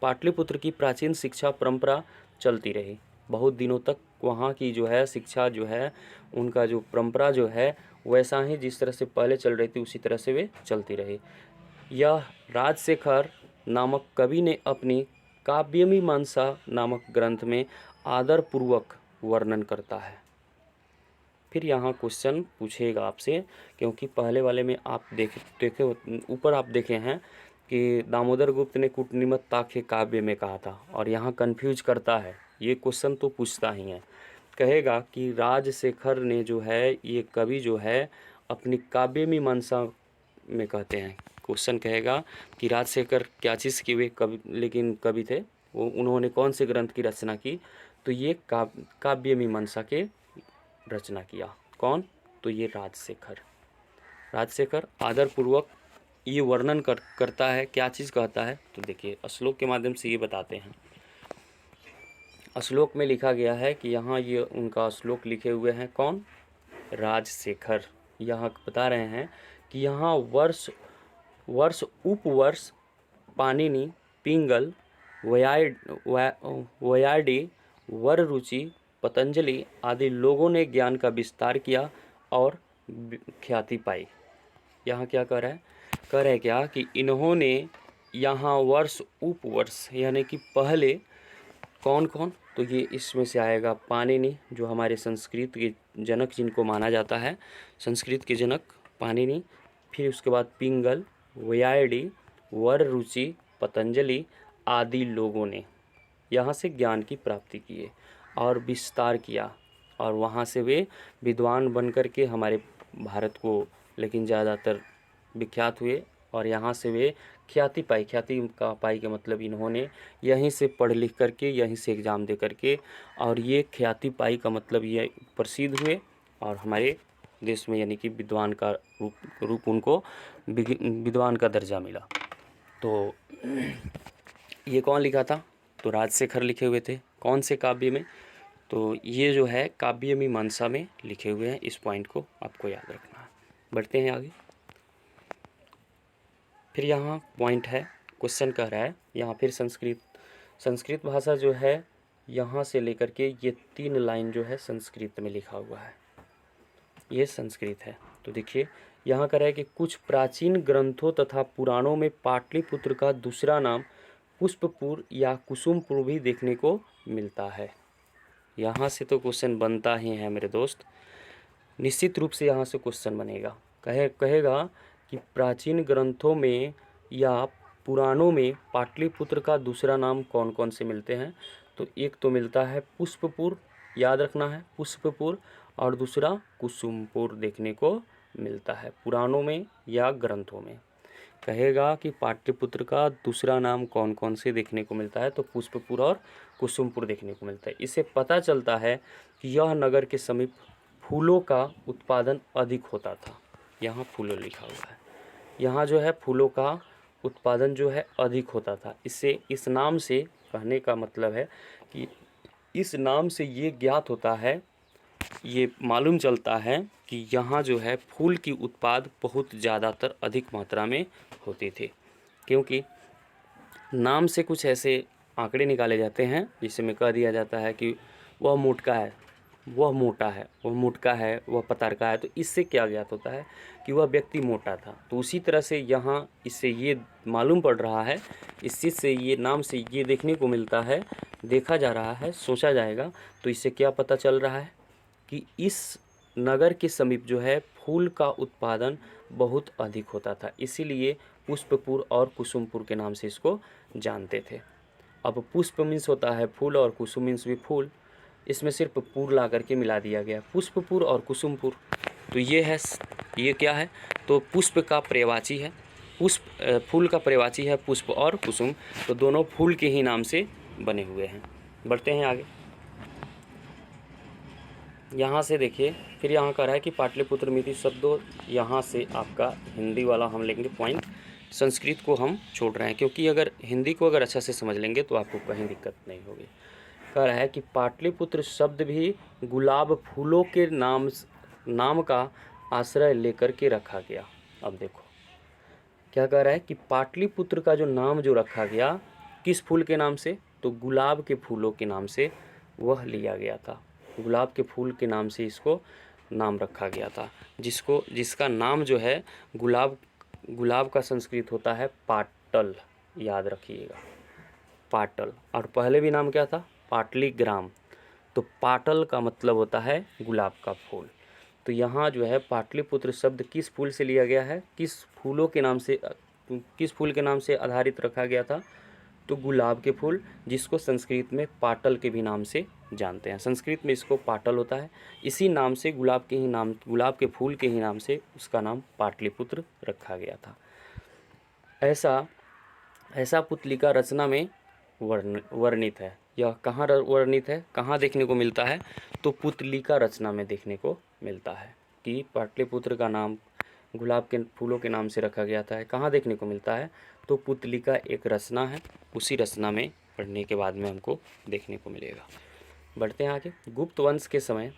Speaker 1: पाटलिपुत्र की प्राचीन शिक्षा परंपरा चलती रही। बहुत दिनों तक वहाँ की जो है शिक्षा जो है, उनका जो परंपरा जो है, वैसा ही जिस तरह से पहले चल रही थी उसी तरह से वे चलती रही। यह राजशेखर नामक कवि ने अपनी काव्यमीमांसा नामक ग्रंथ में आदरपूर्वक वर्णन करता है। फिर यहाँ क्वेश्चन पूछेगा आपसे, क्योंकि पहले वाले में आप देखे ऊपर आप देखे हैं कि दामोदर गुप्त ने कूटनिमत्ताख्य काव्य में कहा था, और यहाँ कंफ्यूज करता है। ये क्वेश्चन तो पूछता ही है, कहेगा कि राजशेखर ने जो है, ये कवि जो है अपनी काव्यमीमांसा में कहते हैं। क्वेश्चन कहेगा कि राजशेखर क्या चीज़ की वे कवि, लेकिन कवि थे वो, उन्होंने कौन से ग्रंथ की रचना की, तो ये काव्यमीमांसा के रचना किया। कौन, तो ये राजशेखर आदरपूर्वक ये वर्णन करता है। क्या चीज़ कहता है, तो देखिए श्लोक के माध्यम से ये बताते हैं। श्लोक में लिखा गया है कि यहाँ ये उनका श्लोक लिखे हुए हैं, कौन, राजशेखर। यहाँ बता रहे हैं कि यहाँ वर्ष उपवर्ष पाणिनि, पिंगल, वयार्डी, वररुचि, पतंजलि आदि लोगों ने ज्ञान का विस्तार किया और ख्याति पाई। यहाँ क्या कह रहा है, कह रहे हैं क्या कि इन्होंने यहाँ वर्ष उपवर्ष, यानी कि पहले कौन कौन, तो ये इसमें से आएगा पाणिनि, जो हमारे संस्कृत के जनक जिनको माना जाता है, संस्कृत के जनक पाणिनि। फिर उसके बाद पिंगल, वयार्डी, वररुचि, पतंजलि आदि लोगों ने यहाँ से ज्ञान की प्राप्ति की और विस्तार किया, और वहाँ से वे विद्वान बन कर के हमारे भारत को लेकिन ज़्यादातर विख्यात हुए, और यहाँ से वे ख्याति पाई का मतलब इन्होंने यहीं से पढ़ लिख करके, यहीं से एग्ज़ाम दे करके, और ये ख्याति पाई का मतलब ये प्रसिद्ध हुए, और हमारे देश में यानी कि विद्वान का रूप उनको विद्वान का दर्जा मिला। तो ये कौन लिखा था, तो राजशेखर लिखे हुए थे। कौन से काव्य में, तो ये जो है काव्यमीमांसा में लिखे हुए हैं। इस पॉइंट को आपको याद रखना है। बढ़ते हैं आगे। फिर यहाँ पॉइंट है, क्वेश्चन कह रहा है यहाँ फिर संस्कृत भाषा जो है, यहाँ से लेकर के ये 3 लाइन जो है संस्कृत में लिखा हुआ है, ये संस्कृत है। तो देखिए यहाँ कह रहा है कि कुछ प्राचीन ग्रंथों तथा पुराणों में पाटलिपुत्र का दूसरा नाम पुष्पपुर या कुसुमपुर भी देखने को मिलता है। यहाँ से तो क्वेश्चन बनता ही है मेरे दोस्त, निश्चित रूप से यहाँ से क्वेश्चन बनेगा। कहेगा कि प्राचीन ग्रंथों में या पुराणों में पाटलिपुत्र का दूसरा नाम कौन कौन से मिलते हैं, तो एक तो मिलता है पुष्पपुर, याद रखना है पुष्पपुर, और दूसरा कुसुमपुर देखने को मिलता है, पुराणों में या ग्रंथों में। कहेगा कि पाटलिपुत्र का दूसरा नाम कौन कौन से देखने को मिलता है, तो पुष्पपुर और कुसुमपुर देखने को मिलता है। इससे पता चलता है कि यह नगर के समीप फूलों का उत्पादन अधिक होता था। यहाँ फूलों लिखा हुआ है, यहाँ जो है फूलों का उत्पादन जो है अधिक होता था। इससे इस नाम से कहने का मतलब है कि इस नाम से ये ज्ञात होता है, ये मालूम चलता है कि यहाँ जो है फूल की उत्पाद बहुत ज़्यादातर अधिक मात्रा में होती थी, क्योंकि नाम से कुछ ऐसे आंकड़े निकाले जाते हैं जिसमें कह दिया जाता है कि वह मोटका है, वह मोटा है, वह मुटका है, वह पतारका है। तो इससे क्या ज्ञात होता है कि वह व्यक्ति मोटा था। तो उसी तरह से यहाँ इससे ये मालूम पड़ रहा है, इस चीज़ से ये नाम से ये देखने को मिलता है, देखा जा रहा है, सोचा जाएगा तो इससे क्या पता चल रहा है कि इस नगर के समीप जो है फूल का उत्पादन बहुत अधिक होता था। इसीलिए पुष्पपुर और कुसुमपुर के नाम से इसको जानते थे। अब पुष्प मीन्स होता है फूल और कुसुम मीन्स भी फूल, इसमें सिर्फ पुर ला करके मिला दिया गया, पुष्पपुर और कुसुमपुर। तो ये क्या है, तो पुष्प का पर्यायवाची है, फूल का पर्यायवाची है पुष्प और कुसुम, तो दोनों फूल के ही नाम से बने हुए हैं। बढ़ते हैं आगे। यहाँ से देखिए, फिर यहाँ कह रहा है कि पाटलिपुत्र मिति शब्दों, यहाँ से आपका हिंदी वाला हम लेंगे पॉइंट, संस्कृत को हम छोड़ रहे हैं, क्योंकि अगर हिंदी को अगर अच्छा से समझ लेंगे तो आपको कहीं दिक्कत नहीं होगी। कह रहा है कि पाटलिपुत्र शब्द भी गुलाब फूलों के नाम का आश्रय लेकर के रखा गया। अब देखो क्या कह रहा है कि पाटलिपुत्र का जो नाम जो रखा गया किस फूल के नाम से, तो गुलाब के फूलों के नाम से वह लिया गया था। गुलाब के फूल के नाम से इसको नाम रखा गया था, जिसका नाम जो है गुलाब का संस्कृत होता है पाटल, याद रखिएगा पाटल। और पहले भी नाम क्या था, पाटलीग्राम। तो पाटल का मतलब होता है गुलाब का फूल। तो यहाँ जो है पाटलिपुत्र शब्द किस फूल से लिया गया है, किस फूल के नाम से आधारित रखा गया था, तो गुलाब के फूल, जिसको संस्कृत में पाटल के भी नाम से जानते हैं। संस्कृत में इसको पाटल होता है, इसी नाम से गुलाब के फूल के ही नाम से उसका नाम पाटलिपुत्र रखा गया था। ऐसा पुतलिका रचना में वर्णित है। यह कहाँ वर्णित है, कहाँ देखने को मिलता है, तो पुतलिका रचना में देखने को मिलता है कि पाटलिपुत्र का नाम गुलाब के फूलों के नाम से रखा गया था। कहाँ देखने को मिलता है, तो पुतलिका एक रचना है, उसी रचना में पढ़ने के बाद में हमको देखने को मिलेगा। बढ़ते हैं आगे। गुप्त वंश के समय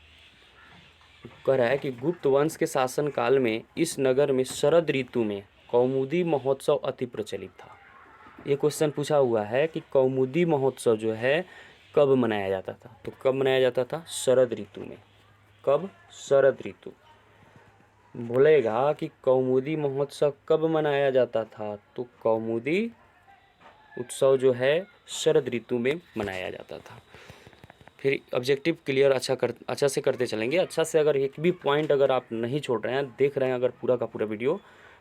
Speaker 1: कह रहा है कि गुप्त वंश के शासन काल में इस नगर में शरद ऋतु में कौमुदी महोत्सव अति प्रचलित था। ये क्वेश्चन पूछा हुआ है कि कौमुदी महोत्सव जो है कब मनाया जाता था, तो कब मनाया जाता था, शरद ऋतु में। कब, शरद ऋतु। बोलेगा कि कौमुदी महोत्सव कब मनाया जाता था, तो कौमुदी उत्सव जो है शरद ऋतु में मनाया जाता था। फिर ऑब्जेक्टिव क्लियर अच्छा से करते चलेंगे। अच्छा से अगर एक भी पॉइंट अगर आप नहीं छोड़ रहे हैं, देख रहे हैं अगर पूरा का पूरा वीडियो,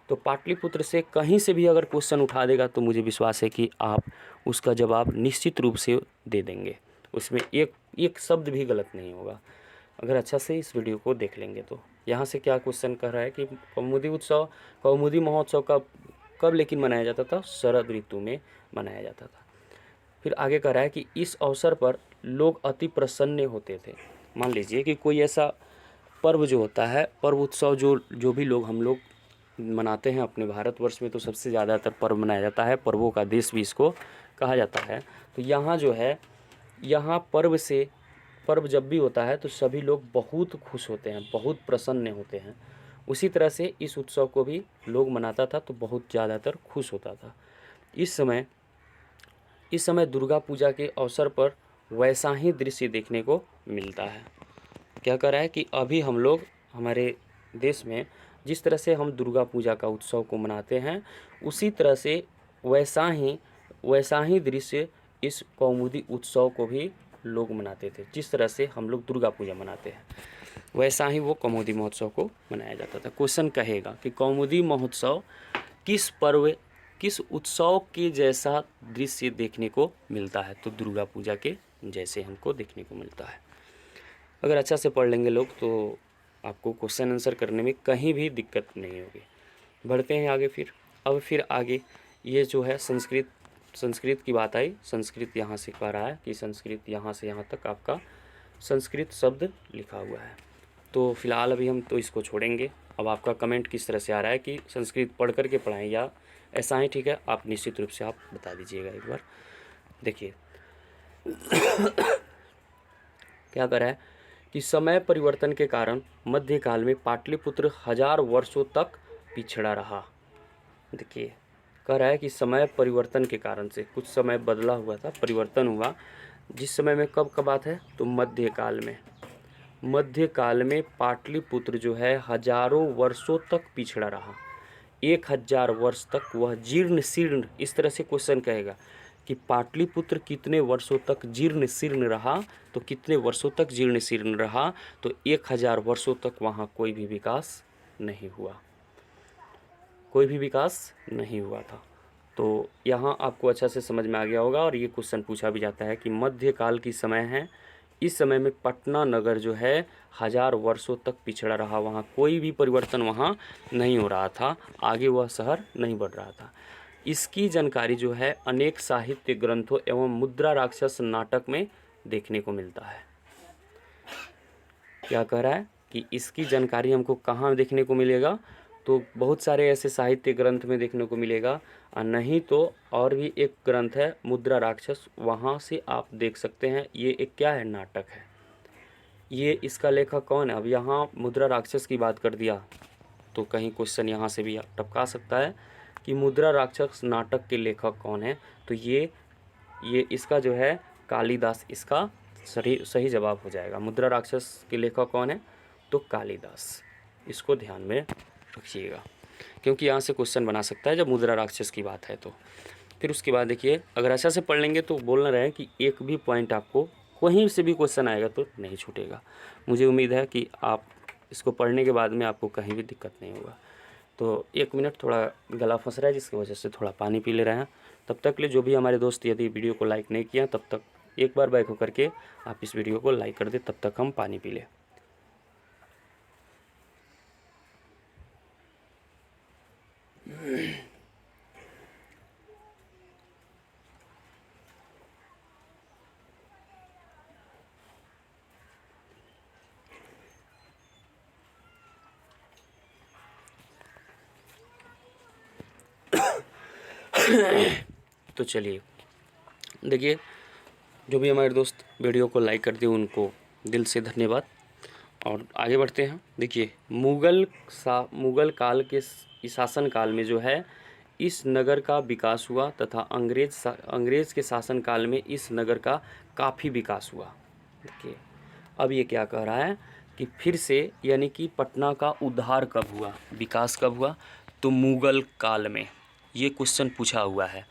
Speaker 1: तो पाटलिपुत्र से कहीं से भी अगर क्वेश्चन उठा देगा तो मुझे विश्वास है कि आप उसका जवाब निश्चित रूप से दे देंगे। उसमें एक शब्द भी गलत नहीं होगा अगर अच्छा से इस वीडियो को देख लेंगे तो। यहाँ से क्या क्वेश्चन कर रहा है कि कौमुदी महोत्सव कब लेकिन मनाया जाता था, शरद ऋतु में मनाया जाता था। फिर आगे कह रहा है कि इस अवसर पर लोग अति प्रसन्न होते थे। मान लीजिए कि कोई ऐसा पर्व जो होता है, पर्व उत्सव जो भी हम लोग मनाते हैं अपने भारतवर्ष में, तो सबसे ज़्यादातर पर्व मनाया जाता है, पर्वों का देश भी इसको कहा जाता है। तो यहाँ जो है, यहाँ पर्व जब भी होता है तो सभी लोग बहुत खुश होते हैं, बहुत प्रसन्न होते हैं। उसी तरह से इस उत्सव को भी लोग मनाता था तो बहुत ज़्यादातर खुश होता था। इस समय दुर्गा पूजा के अवसर पर वैसा ही दृश्य देखने को मिलता है। क्या कर रहा है कि अभी हम लोग हमारे देश में जिस तरह से हम दुर्गा पूजा का उत्सव को मनाते हैं, उसी तरह से वैसा ही दृश्य इस कौमुदी उत्सव को भी लोग मनाते थे। जिस तरह से हम लोग दुर्गा पूजा मनाते हैं, वैसा ही वो कौमुदी महोत्सव को मनाया जाता था। क्वेश्चन कहेगा कि कौमुदी महोत्सव किस उत्सव के जैसा दृश्य देखने को मिलता है, तो दुर्गा पूजा के जैसे हमको देखने को मिलता है। अगर अच्छा से पढ़ लेंगे लोग तो आपको क्वेश्चन आंसर करने में कहीं भी दिक्कत नहीं होगी। बढ़ते हैं आगे। फिर आगे ये जो है संस्कृत की बात आई। संस्कृत यहाँ से कह रहा है कि संस्कृत यहाँ से यहाँ तक आपका संस्कृत शब्द लिखा हुआ है। तो फिलहाल अभी हम तो इसको छोड़ेंगे। अब आपका कमेंट किस तरह से आ रहा है कि संस्कृत पढ़ करके पढ़ाएं या ऐसा ही ठीक है, आप निश्चित रूप से आप बता दीजिएगा एक बार। देखिए क्या कर रहा है कि समय परिवर्तन के कारण मध्यकाल में पाटलिपुत्र 1000 वर्षों तक पिछड़ा रहा। देखिए कह रहा है कि समय परिवर्तन के कारण से कुछ समय बदला हुआ था, परिवर्तन हुआ। जिस समय में कब का बात है तो मध्यकाल में पाटलिपुत्र जो है हजारों वर्षों तक पिछड़ा रहा। 1000 वर्ष तक वह जीर्ण शीर्ण, इस तरह से क्वेश्चन कहेगा कि पाटलिपुत्र कितने वर्षों तक जीर्ण शीर्ण रहा। तो कितने वर्षों तक जीर्ण शीर्ण रहा तो 1000 वर्षों तक वहाँ कोई भी विकास नहीं हुआ था। तो यहाँ आपको अच्छा से समझ में आ गया होगा। और ये क्वेश्चन पूछा भी जाता है कि मध्यकाल की समय है, इस समय में पटना नगर जो है 1000 वर्षों तक पिछड़ा रहा, वहाँ कोई भी परिवर्तन वहाँ नहीं हो रहा था, आगे वह शहर नहीं बढ़ रहा था। इसकी जानकारी जो है अनेक साहित्य ग्रंथों एवं मुद्रा राक्षस नाटक में देखने को मिलता है। क्या कह रहा है कि इसकी जानकारी हमको कहाँ देखने को मिलेगा तो बहुत सारे ऐसे साहित्य ग्रंथ में देखने को मिलेगा, और नहीं तो और भी एक ग्रंथ है मुद्रा राक्षस, वहाँ से आप देख सकते हैं। ये एक क्या है, नाटक है। ये इसका लेखक कौन है। अब यहाँ मुद्रा राक्षस की बात कर दिया तो कहीं क्वेश्चन यहाँ से भी टपका सकता है कि मुद्रा राक्षस नाटक के लेखक कौन है। तो ये इसका जो है कालिदास, इसका सही जवाब हो जाएगा। मुद्रा राक्षस के लेखक कौन है तो कालिदास। इसको ध्यान में रखिएगा क्योंकि यहाँ से क्वेश्चन बना सकता है जब मुद्रा राक्षस की बात है तो। फिर उसके बाद देखिए अगर अच्छा से पढ़ लेंगे तो बोलना रहे कि एक भी पॉइंट आपको कहीं से भी क्वेश्चन आएगा तो नहीं छूटेगा। मुझे उम्मीद है कि आप इसको पढ़ने के बाद में आपको कहीं भी दिक्कत नहीं होगा। तो 1 मिनट, थोड़ा गला फंस रहा है जिसकी वजह से थोड़ा पानी पी ले रहे हैं। तब तक के लिए जो भी हमारे दोस्त यदि वीडियो को लाइक नहीं किया तब तक एक बार बैक होकर के आप इस वीडियो को लाइक कर दें, तब तक हम पानी पी लें। तो चलिए देखिए जो भी हमारे दोस्त वीडियो को लाइक करते हैं उनको दिल से धन्यवाद। और आगे बढ़ते हैं। देखिए मुगल काल के शासन काल में जो है इस नगर का विकास हुआ तथा अंग्रेज़ के शासन काल में इस नगर का काफ़ी विकास हुआ। देखिए अब ये क्या कह रहा है कि फिर से यानी कि पटना का उद्धार कब हुआ, विकास कब हुआ तो मुगल काल में। ये क्वेश्चन पूछा हुआ है।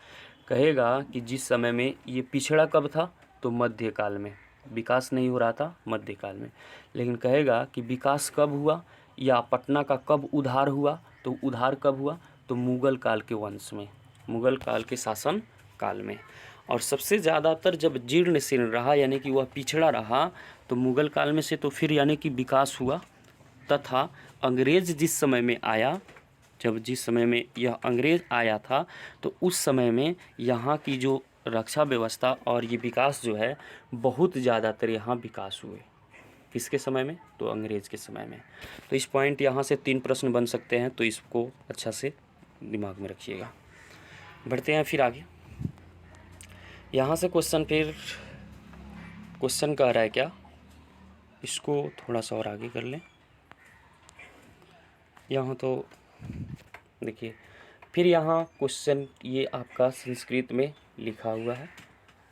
Speaker 1: कहेगा कि जिस समय में ये पिछड़ा कब था तो मध्यकाल में, विकास नहीं हो रहा था मध्यकाल में। लेकिन कहेगा कि विकास कब हुआ या पटना का कब उद्धार हुआ तो उद्धार कब हुआ तो मुगल काल के वंश में, मुगल काल के शासन काल में। और सबसे ज़्यादातर जब जीर्ण शीर्ण रहा यानी कि वह पिछड़ा रहा तो मुगल काल में से तो फिर यानी कि विकास हुआ। तथा अंग्रेज़ जिस समय में आया, जिस समय में यह अंग्रेज़ आया था तो उस समय में यहाँ की जो रक्षा व्यवस्था और ये विकास जो है बहुत ज़्यादातर यहाँ विकास हुए। किसके समय में तो अंग्रेज़ के समय में। तो इस पॉइंट यहाँ से 3 प्रश्न बन सकते हैं, तो इसको अच्छा से दिमाग में रखिएगा। बढ़ते हैं फिर आगे। यहाँ से क्वेश्चन कह रहा है क्या, इसको थोड़ा सा और आगे कर लें। यहाँ तो देखिए फिर यहाँ क्वेश्चन ये आपका संस्कृत में लिखा हुआ है,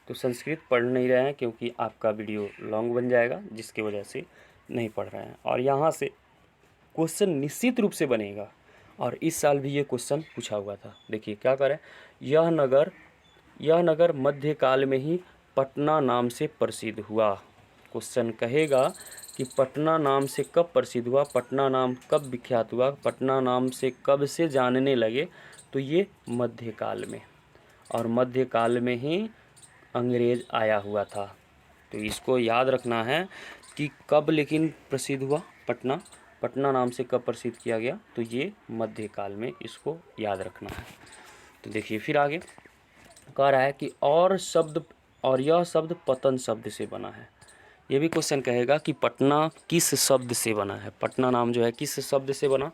Speaker 1: तो संस्कृत पढ़ नहीं रहे हैं क्योंकि आपका वीडियो लॉन्ग बन जाएगा जिसकी वजह से नहीं पढ़ रहे हैं। और यहाँ से क्वेश्चन निश्चित रूप से बनेगा और इस साल भी ये क्वेश्चन पूछा हुआ था। देखिए क्या करें, यह नगर मध्यकाल में ही पटना नाम से प्रसिद्ध हुआ। क्वेश्चन कहेगा कि पटना नाम से कब प्रसिद्ध हुआ, पटना नाम कब विख्यात हुआ, पटना नाम से कब से जानने लगे तो ये मध्यकाल में, और मध्यकाल में ही अंग्रेज़ आया हुआ था। तो इसको याद रखना है कि कब लेकिन प्रसिद्ध हुआ पटना पटना नाम से कब प्रसिद्ध किया गया, तो ये मध्यकाल में, इसको याद रखना है। तो देखिए फिर आगे कह रहा है कि और यह शब्द पतन शब्द से बना है। ये भी क्वेश्चन कहेगा कि पटना किस शब्द से बना है, पटना नाम जो है किस शब्द से बना,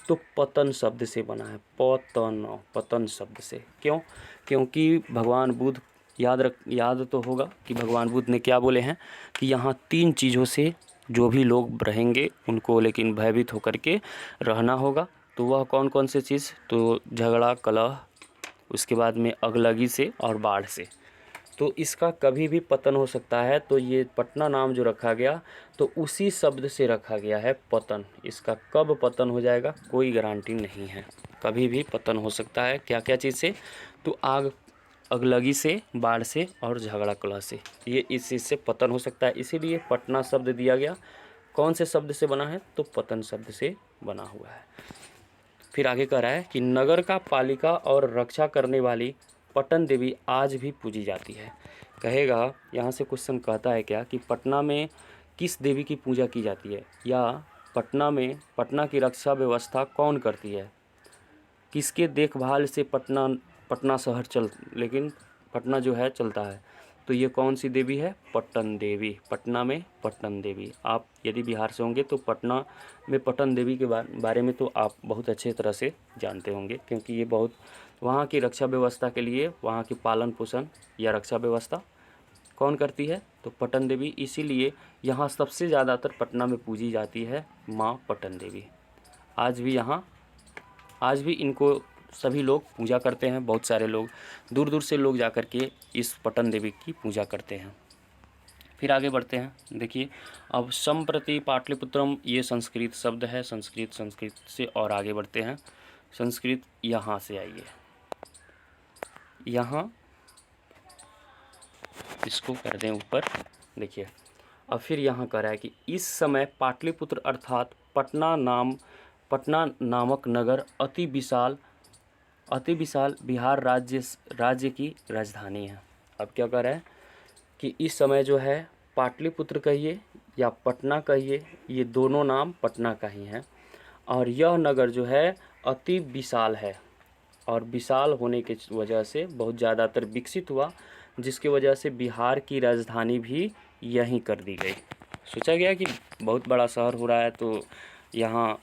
Speaker 1: तो पतन शब्द से बना है, पतन शब्द से। क्यों? क्योंकि भगवान बुद्ध, याद तो होगा कि भगवान बुद्ध ने क्या बोले हैं कि यहाँ 3 चीज़ों से जो भी लोग रहेंगे उनको लेकिन भयभीत होकर के रहना होगा। तो वह कौन कौन से चीज़, तो झगड़ा, कलह, उसके बाद में अगलगी से और बाढ़ से। तो इसका कभी भी पतन हो सकता है। तो ये पटना नाम जो रखा गया तो उसी शब्द से रखा गया है पतन। इसका कब पतन हो जाएगा कोई गारंटी नहीं है, कभी भी पतन हो सकता है। क्या क्या चीज़ से, तो अगलगी से, बाढ़ से और झगड़ा कलह से, ये इस चीज़ से पतन हो सकता है। इसीलिए पटना शब्द दिया गया। कौन से शब्द से बना है, तो पतन शब्द से बना हुआ है। फिर आगे कह रहा है कि नगर का पालिका और रक्षा करने वाली पटन देवी आज भी पूजी जाती है। कहेगा, यहाँ से क्वेश्चन कहता है क्या कि पटना में किस देवी की पूजा की जाती है, या पटना की रक्षा व्यवस्था कौन करती है, किसके देखभाल से पटना शहर लेकिन पटना जो है चलता है, तो ये कौन सी देवी है, पट्टन देवी। पटना में पट्टन देवी। आप यदि बिहार से होंगे तो पटना में पट्टन देवी के बारे में तो आप बहुत अच्छे तरह से जानते होंगे, क्योंकि ये बहुत वहाँ की रक्षा व्यवस्था के लिए, वहाँ की पालन पोषण या रक्षा व्यवस्था कौन करती है, तो पट्टन देवी। इसीलिए यहाँ सबसे ज़्यादातर पटना में पूजी जाती है माँ पट्टन देवी। आज भी इनको सभी लोग पूजा करते हैं। बहुत सारे लोग, दूर दूर से लोग जाकर के इस पट्टन देवी की पूजा करते हैं। फिर आगे बढ़ते हैं। देखिए अब संप्रति पाटलिपुत्रम, ये संस्कृत शब्द है, संस्कृत से और आगे बढ़ते हैं। संस्कृत यहाँ से आइए, यहाँ इसको कर दें ऊपर। देखिए अब फिर यहाँ कह रहा है कि इस समय पाटलिपुत्र अर्थात पटना नामक नगर अति विशाल बिहार राज्य की राजधानी है। अब क्या कह रहा है कि इस समय जो है पाटलिपुत्र कहिए या पटना कहिए, ये दोनों नाम पटना का ही है। और यह नगर जो है अति विशाल है, और विशाल होने की वजह से बहुत ज़्यादातर विकसित हुआ, जिसकी वजह से बिहार की राजधानी भी यहीं कर दी गई। सोचा गया कि बहुत बड़ा शहर हो रहा है तो यहाँ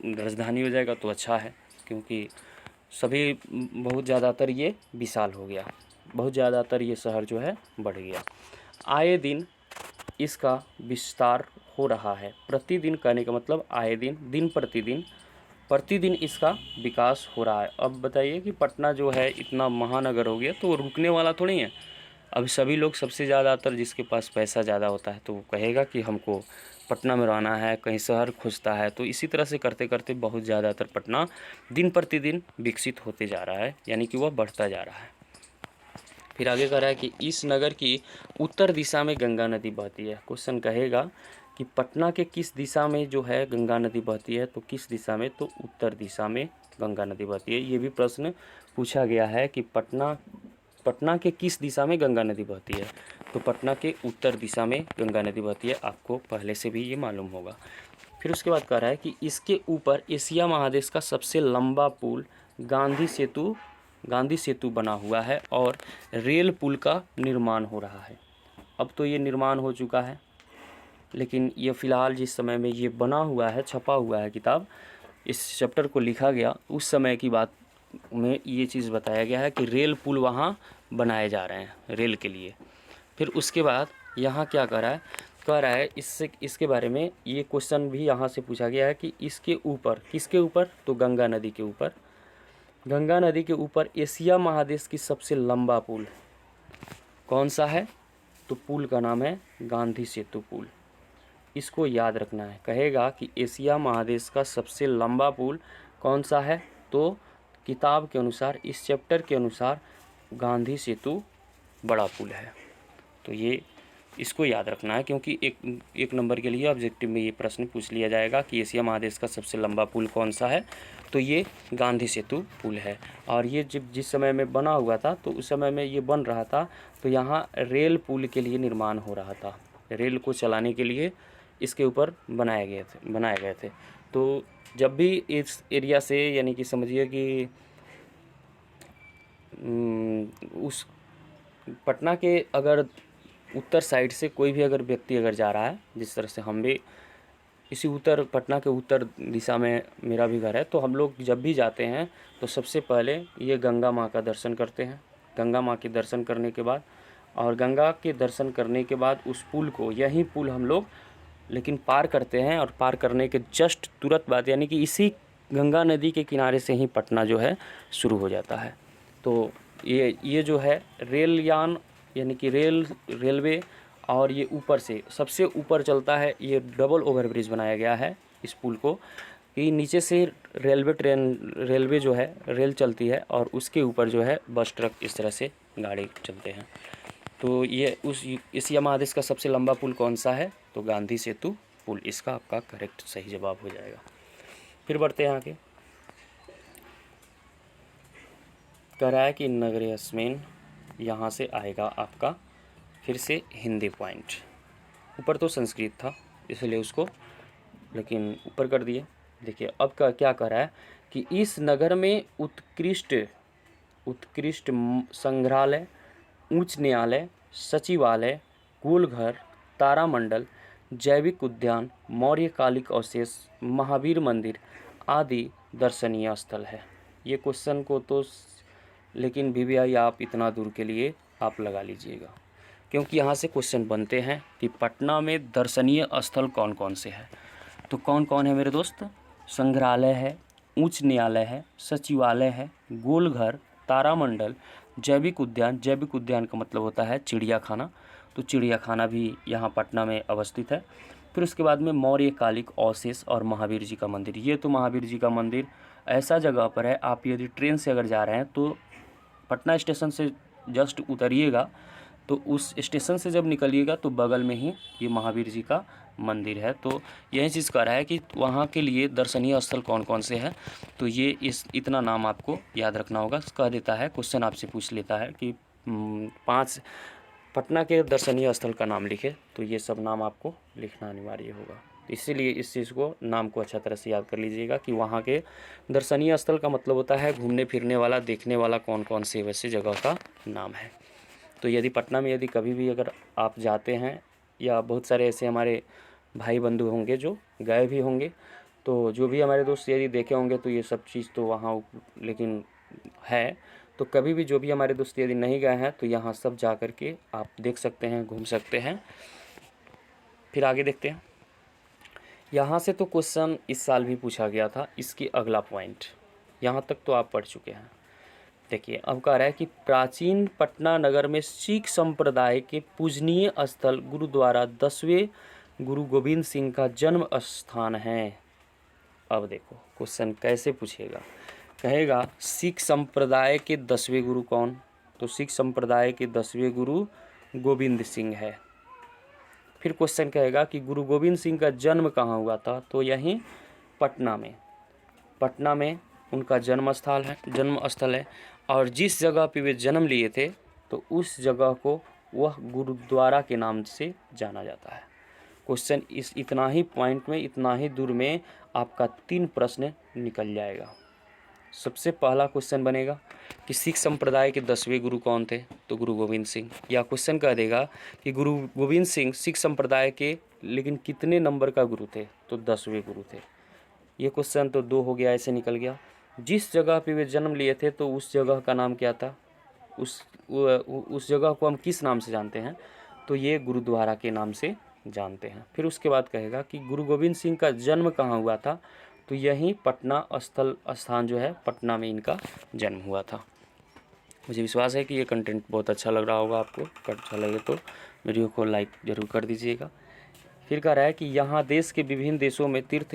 Speaker 1: राजधानी हो जाएगा तो अच्छा है, क्योंकि सभी बहुत ज़्यादातर ये विशाल हो गया, बहुत ज़्यादातर ये शहर जो है बढ़ गया। आए दिन इसका विस्तार हो रहा है। प्रतिदिन कहने का मतलब आए दिन, दिन प्रतिदिन इसका विकास हो रहा है। अब बताइए कि पटना जो है इतना महानगर हो गया तो वो रुकने वाला थोड़ी है। अब सभी लोग, सबसे ज़्यादातर जिसके पास पैसा ज़्यादा होता है तो वो कहेगा कि हमको पटना में रहना है, कहीं शहर खोजता है। तो इसी तरह से करते करते बहुत ज़्यादातर पटना दिन प्रतिदिन विकसित होते जा रहा है, यानी कि वह बढ़ता जा रहा है। फिर आगे कह रहा है कि इस नगर की उत्तर दिशा में गंगा नदी बहती है। क्वेश्चन कहेगा कि पटना के किस दिशा में जो है गंगा नदी बहती है, तो किस दिशा में, तो उत्तर दिशा में गंगा नदी बहती है। ये भी प्रश्न पूछा गया है कि पटना के किस दिशा में गंगा नदी बहती है, तो पटना के उत्तर दिशा में गंगा नदी बहती है। आपको पहले से भी ये मालूम होगा। फिर उसके बाद कह रहा है कि इसके ऊपर एशिया महादेश का सबसे लंबा पुल गांधी सेतु बना हुआ है और रेल पुल का निर्माण हो रहा है। अब तो ये निर्माण हो चुका है, लेकिन ये फ़िलहाल जिस समय में ये बना हुआ है, छपा हुआ है किताब, इस चैप्टर को लिखा गया उस समय की बात में ये चीज़ बताया गया है कि रेल पुल वहाँ बनाए जा रहे हैं रेल के लिए। फिर उसके बाद यहाँ क्या कह रहा है इसके बारे में ये क्वेश्चन भी यहाँ से पूछा गया है कि इसके ऊपर, किसके ऊपर, तो गंगा नदी के ऊपर एशिया महादेश की सबसे लंबा पुल कौन सा है, तो पुल का नाम है गांधी सेतु पुल। इसको याद रखना है। कहेगा कि एशिया महादेश का सबसे लंबा पुल कौन सा है, तो किताब के अनुसार, इस चैप्टर के अनुसार गांधी सेतु बड़ा पुल है। तो ये इसको याद रखना है, क्योंकि एक नंबर के लिए ऑब्जेक्टिव में ये प्रश्न पूछ लिया जाएगा कि एशिया महादेश का सबसे लंबा पुल कौन सा है, तो ये गांधी सेतु पुल है। और ये जिस समय में बना हुआ था तो उस समय में ये बन रहा था, तो यहाँ रेल पुल के लिए निर्माण हो रहा था। रेल को चलाने के लिए इसके ऊपर बनाए गए थे। तो जब भी इस एरिया से यानी कि समझिए कि उस पटना के अगर उत्तर साइड से कोई भी अगर व्यक्ति अगर जा रहा है, जिस तरह से हम भी इसी पटना के उत्तर दिशा में मेरा भी घर है, तो हम लोग जब भी जाते हैं तो सबसे पहले ये गंगा माँ का दर्शन करते हैं। गंगा माँ के दर्शन करने के बाद और गंगा के दर्शन करने के बाद उस पुल को, यही पुल हम लोग लेकिन पार करते हैं और पार करने के जस्ट तुरंत बाद यानी कि इसी गंगा नदी के किनारे से ही पटना जो है शुरू हो जाता है। तो ये जो है रेल यान यानी कि रेलवे और ये ऊपर से सबसे ऊपर चलता है, ये डबल ओवरब्रिज बनाया गया है इस पुल को कि नीचे से रेलवे जो है रेल चलती है और उसके ऊपर जो है बस ट्रक इस तरह से गाड़ी चलते हैं। तो ये इस महादेश का सबसे लंबा पुल कौन सा है? तो गांधी सेतु पुल, इसका आपका करेक्ट सही जवाब हो जाएगा। फिर बढ़ते हैं आगे। कह रहा है कि नगरे अस्मिन, यहाँ से आएगा आपका फिर से हिंदी पॉइंट। ऊपर तो संस्कृत था इसलिए उसको लेकिन ऊपर कर दिए। देखिए अब का क्या कह रहा है कि इस नगर में उत्कृष्ट संग्रहालय, उच्च न्यायालय, सचिवालय, गोलघर, तारामंडल, जैविक उद्यान, मौर्यकालिक अवशेष, महावीर मंदिर आदि दर्शनीय स्थल है। ये क्वेश्चन को तो लेकिन भी आप इतना दूर के लिए आप लगा लीजिएगा, क्योंकि यहाँ से क्वेश्चन बनते हैं कि पटना में दर्शनीय स्थल कौन कौन से हैं। तो कौन कौन है मेरे दोस्त? संग्रहालय है, उच्च न्यायालय है, सचिवालय है, गोलघर, तारामंडल, जैविक उद्यान। जैविक उद्यान का मतलब होता है चिड़ियाखाना, तो चिड़ियाखाना भी यहाँ पटना में अवस्थित है। फिर उसके बाद में मौर्यकालिक अवशेष और महावीर जी का मंदिर। ये तो महावीर जी का मंदिर ऐसा जगह पर है, आप यदि ट्रेन से अगर जा रहे हैं तो पटना स्टेशन से जस्ट उतरिएगा तो उस स्टेशन से जब निकलिएगा तो बगल में ही ये महावीर जी का मंदिर है। तो यही चीज़ कह रहा है कि वहाँ के लिए दर्शनीय स्थल कौन कौन से हैं। तो ये इतना नाम आपको याद रखना होगा। कह देता है क्वेश्चन आपसे पूछ लेता है कि 5 पटना के दर्शनीय स्थल का नाम लिखे, तो ये सब नाम आपको लिखना अनिवार्य होगा। इसीलिए इस चीज़ को नाम को अच्छा तरह से याद कर लीजिएगा कि वहाँ के दर्शनीय स्थल का मतलब होता है घूमने फिरने वाला, देखने वाला कौन कौन से वैसे जगह का नाम है। तो यदि पटना में यदि कभी भी अगर आप जाते हैं या बहुत सारे ऐसे हमारे भाई बंधु होंगे जो गए भी होंगे, तो जो भी हमारे दोस्त यदि देखे होंगे तो ये सब चीज़ तो वहाँ लेकिन है। तो कभी भी जो भी हमारे दोस्त यदि नहीं गए हैं तो यहाँ सब जा कर के आप देख सकते हैं, घूम सकते हैं। फिर आगे देखते हैं। यहाँ से तो क्वेश्चन इस साल भी पूछा गया था, इसकी अगला पॉइंट यहाँ तक तो आप पढ़ चुके हैं। देखिए अब कह रहा है कि प्राचीन पटना नगर में सिख संप्रदाय के पूजनीय स्थल गुरुद्वारा 10वें गुरु गोविंद सिंह का जन्म स्थान है। अब देखो क्वेश्चन कैसे पूछेगा, कहेगा सिख संप्रदाय के 10वें गुरु कौन? तो सिख संप्रदाय के 10वें गुरु गोविंद सिंह है। फिर क्वेश्चन कहेगा कि गुरु गोविंद सिंह का जन्म कहाँ हुआ था? तो यहीं पटना में उनका जन्म स्थल है और जिस जगह पे वे जन्म लिए थे तो उस जगह को वह गुरुद्वारा के नाम से जाना जाता है। क्वेश्चन इतना ही पॉइंट में, इतना ही दूर में आपका 3 प्रश्न निकल जाएगा। सबसे पहला क्वेश्चन बनेगा कि सिख संप्रदाय के 10वें गुरु कौन थे? तो गुरु गोविंद सिंह। या क्वेश्चन कह देगा कि गुरु गोविंद सिंह सिख संप्रदाय के लेकिन कितने नंबर का गुरु थे? तो 10वें गुरु थे। ये क्वेश्चन तो 2 हो गया, ऐसे निकल गया। जिस जगह पे वे जन्म लिए थे तो उस जगह का नाम क्या था? उस जगह को हम किस नाम से जानते हैं? तो ये गुरुद्वारा के नाम से जानते हैं। फिर उसके बाद कहेगा कि गुरु गोविंद सिंह का जन्म कहाँ हुआ था? तो यहीं पटना स्थान जो है पटना में इनका जन्म हुआ था। मुझे विश्वास है कि ये कंटेंट बहुत अच्छा लग रहा होगा आपको। अच्छा लगे तो वीडियो को लाइक ज़रूर कर दीजिएगा। फिर कह रहा है कि यहाँ देश के विभिन्न देशों में तीर्थ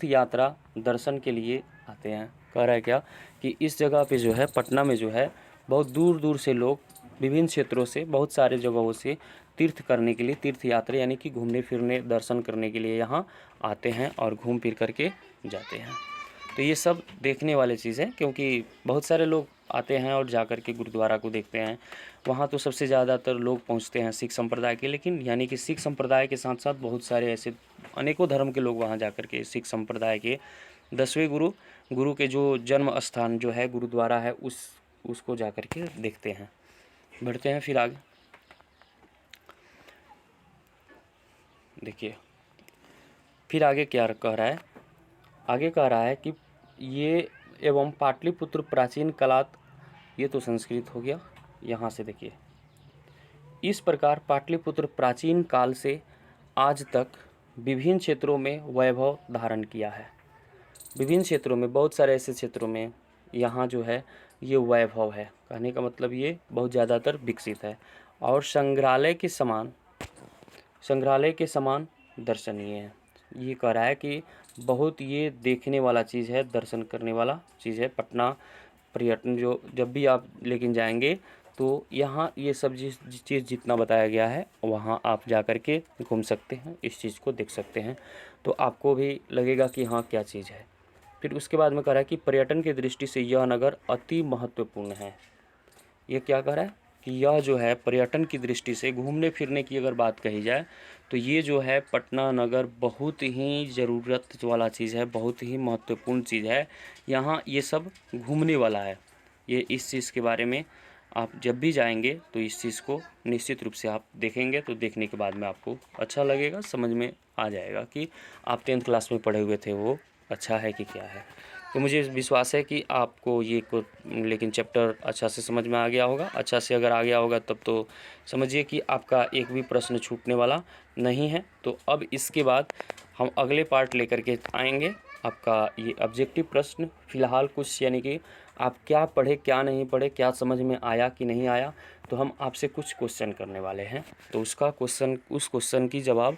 Speaker 1: यात्रा दर्शन के लिए आते हैं। कह रहा है क्या कि इस जगह पे जो है पटना में जो है बहुत दूर दूर से लोग विभिन्न क्षेत्रों से, बहुत सारे जगहों से तीर्थ करने के लिए, तीर्थ यात्रा यानी कि घूमने फिरने दर्शन करने के लिए यहाँ आते हैं और घूम फिर करके जाते हैं। तो ये सब देखने वाली चीज़ है, क्योंकि बहुत सारे लोग आते हैं और जा कर के गुरुद्वारा को देखते हैं। वहाँ तो सबसे ज़्यादातर लोग पहुँचते हैं सिख संप्रदाय के, लेकिन यानी कि सिख संप्रदाय के साथ साथ बहुत सारे ऐसे अनेकों धर्म के लोग वहाँ जा कर के सिख संप्रदाय के 10वें गुरु के जो जन्म स्थान जो है गुरुद्वारा है उसको जा कर के देखते हैं। बढ़ते हैं फिर आगे। देखिए फिर आगे क्या कह रहा है। आगे कह रहा है कि ये एवं पाटलिपुत्र प्राचीन कालात, ये तो संस्कृत हो गया। यहाँ से देखिए, इस प्रकार पाटलिपुत्र प्राचीन काल से आज तक विभिन्न क्षेत्रों में वैभव धारण किया है। विभिन्न क्षेत्रों में, बहुत सारे ऐसे क्षेत्रों में यहाँ जो है ये वैभव है। कहने का मतलब ये बहुत ज़्यादातर विकसित है और संग्रहालय के समान दर्शनीय है। ये कह रहा है कि बहुत ये देखने वाला चीज़ है, दर्शन करने वाला चीज़ है। पटना पर्यटन जो जब भी आप लेकिन जाएंगे तो यहाँ ये सब चीज़ जितना बताया गया है वहाँ आप जा कर के घूम सकते हैं, इस चीज़ को देख सकते हैं, तो आपको भी लगेगा कि हाँ क्या चीज़ है। फिर उसके बाद में कह रहा है कि पर्यटन की दृष्टि से यह नगर अति महत्वपूर्ण है। ये क्या कह रहा है कि यह जो है पर्यटन की दृष्टि से, घूमने फिरने की अगर बात कही जाए तो ये जो है पटना नगर बहुत ही ज़रूरत वाला चीज़ है, बहुत ही महत्वपूर्ण चीज़ है। यहाँ ये सब घूमने वाला है। ये इस चीज़ के बारे में आप जब भी जाएंगे तो इस चीज़ को निश्चित रूप से आप देखेंगे, तो देखने के बाद में आपको अच्छा लगेगा, समझ में आ जाएगा कि आप 10th क्लास में पढ़े हुए थे वो अच्छा है कि क्या है। तो मुझे विश्वास है कि आपको ये लेकिन चैप्टर अच्छा से समझ में आ गया होगा। अच्छा से अगर आ गया होगा तब तो समझिए कि आपका एक भी प्रश्न छूटने वाला नहीं है। तो अब इसके बाद हम अगले पार्ट लेकर के आएंगे। आपका ये ऑब्जेक्टिव प्रश्न फ़िलहाल कुछ, यानी कि आप क्या पढ़े, क्या नहीं पढ़े, क्या समझ में आया कि नहीं आया, तो हम आपसे कुछ क्वेश्चन करने वाले हैं। तो उस क्वेश्चन की जवाब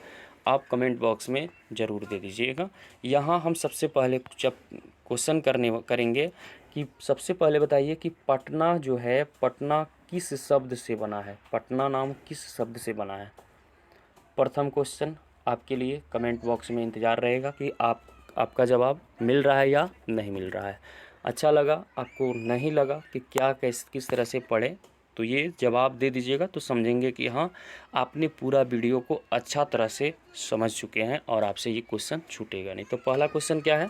Speaker 1: आप कमेंट बॉक्स में ज़रूर दे दीजिएगा। यहाँ हम सबसे पहले जब क्वेश्चन करेंगे कि सबसे पहले बताइए कि पटना जो है, पटना किस शब्द से बना है, पटना नाम किस शब्द से बना है। प्रथम क्वेश्चन आपके लिए कमेंट बॉक्स में इंतज़ार रहेगा कि आपका जवाब मिल रहा है या नहीं मिल रहा है। अच्छा लगा, आपको नहीं लगा कि क्या किस तरह से पढ़े, तो ये जवाब दे दीजिएगा, तो समझेंगे कि हाँ आपने पूरा वीडियो को अच्छा तरह से समझ चुके हैं और आपसे ये क्वेश्चन छूटेगा नहीं। तो पहला क्वेश्चन क्या है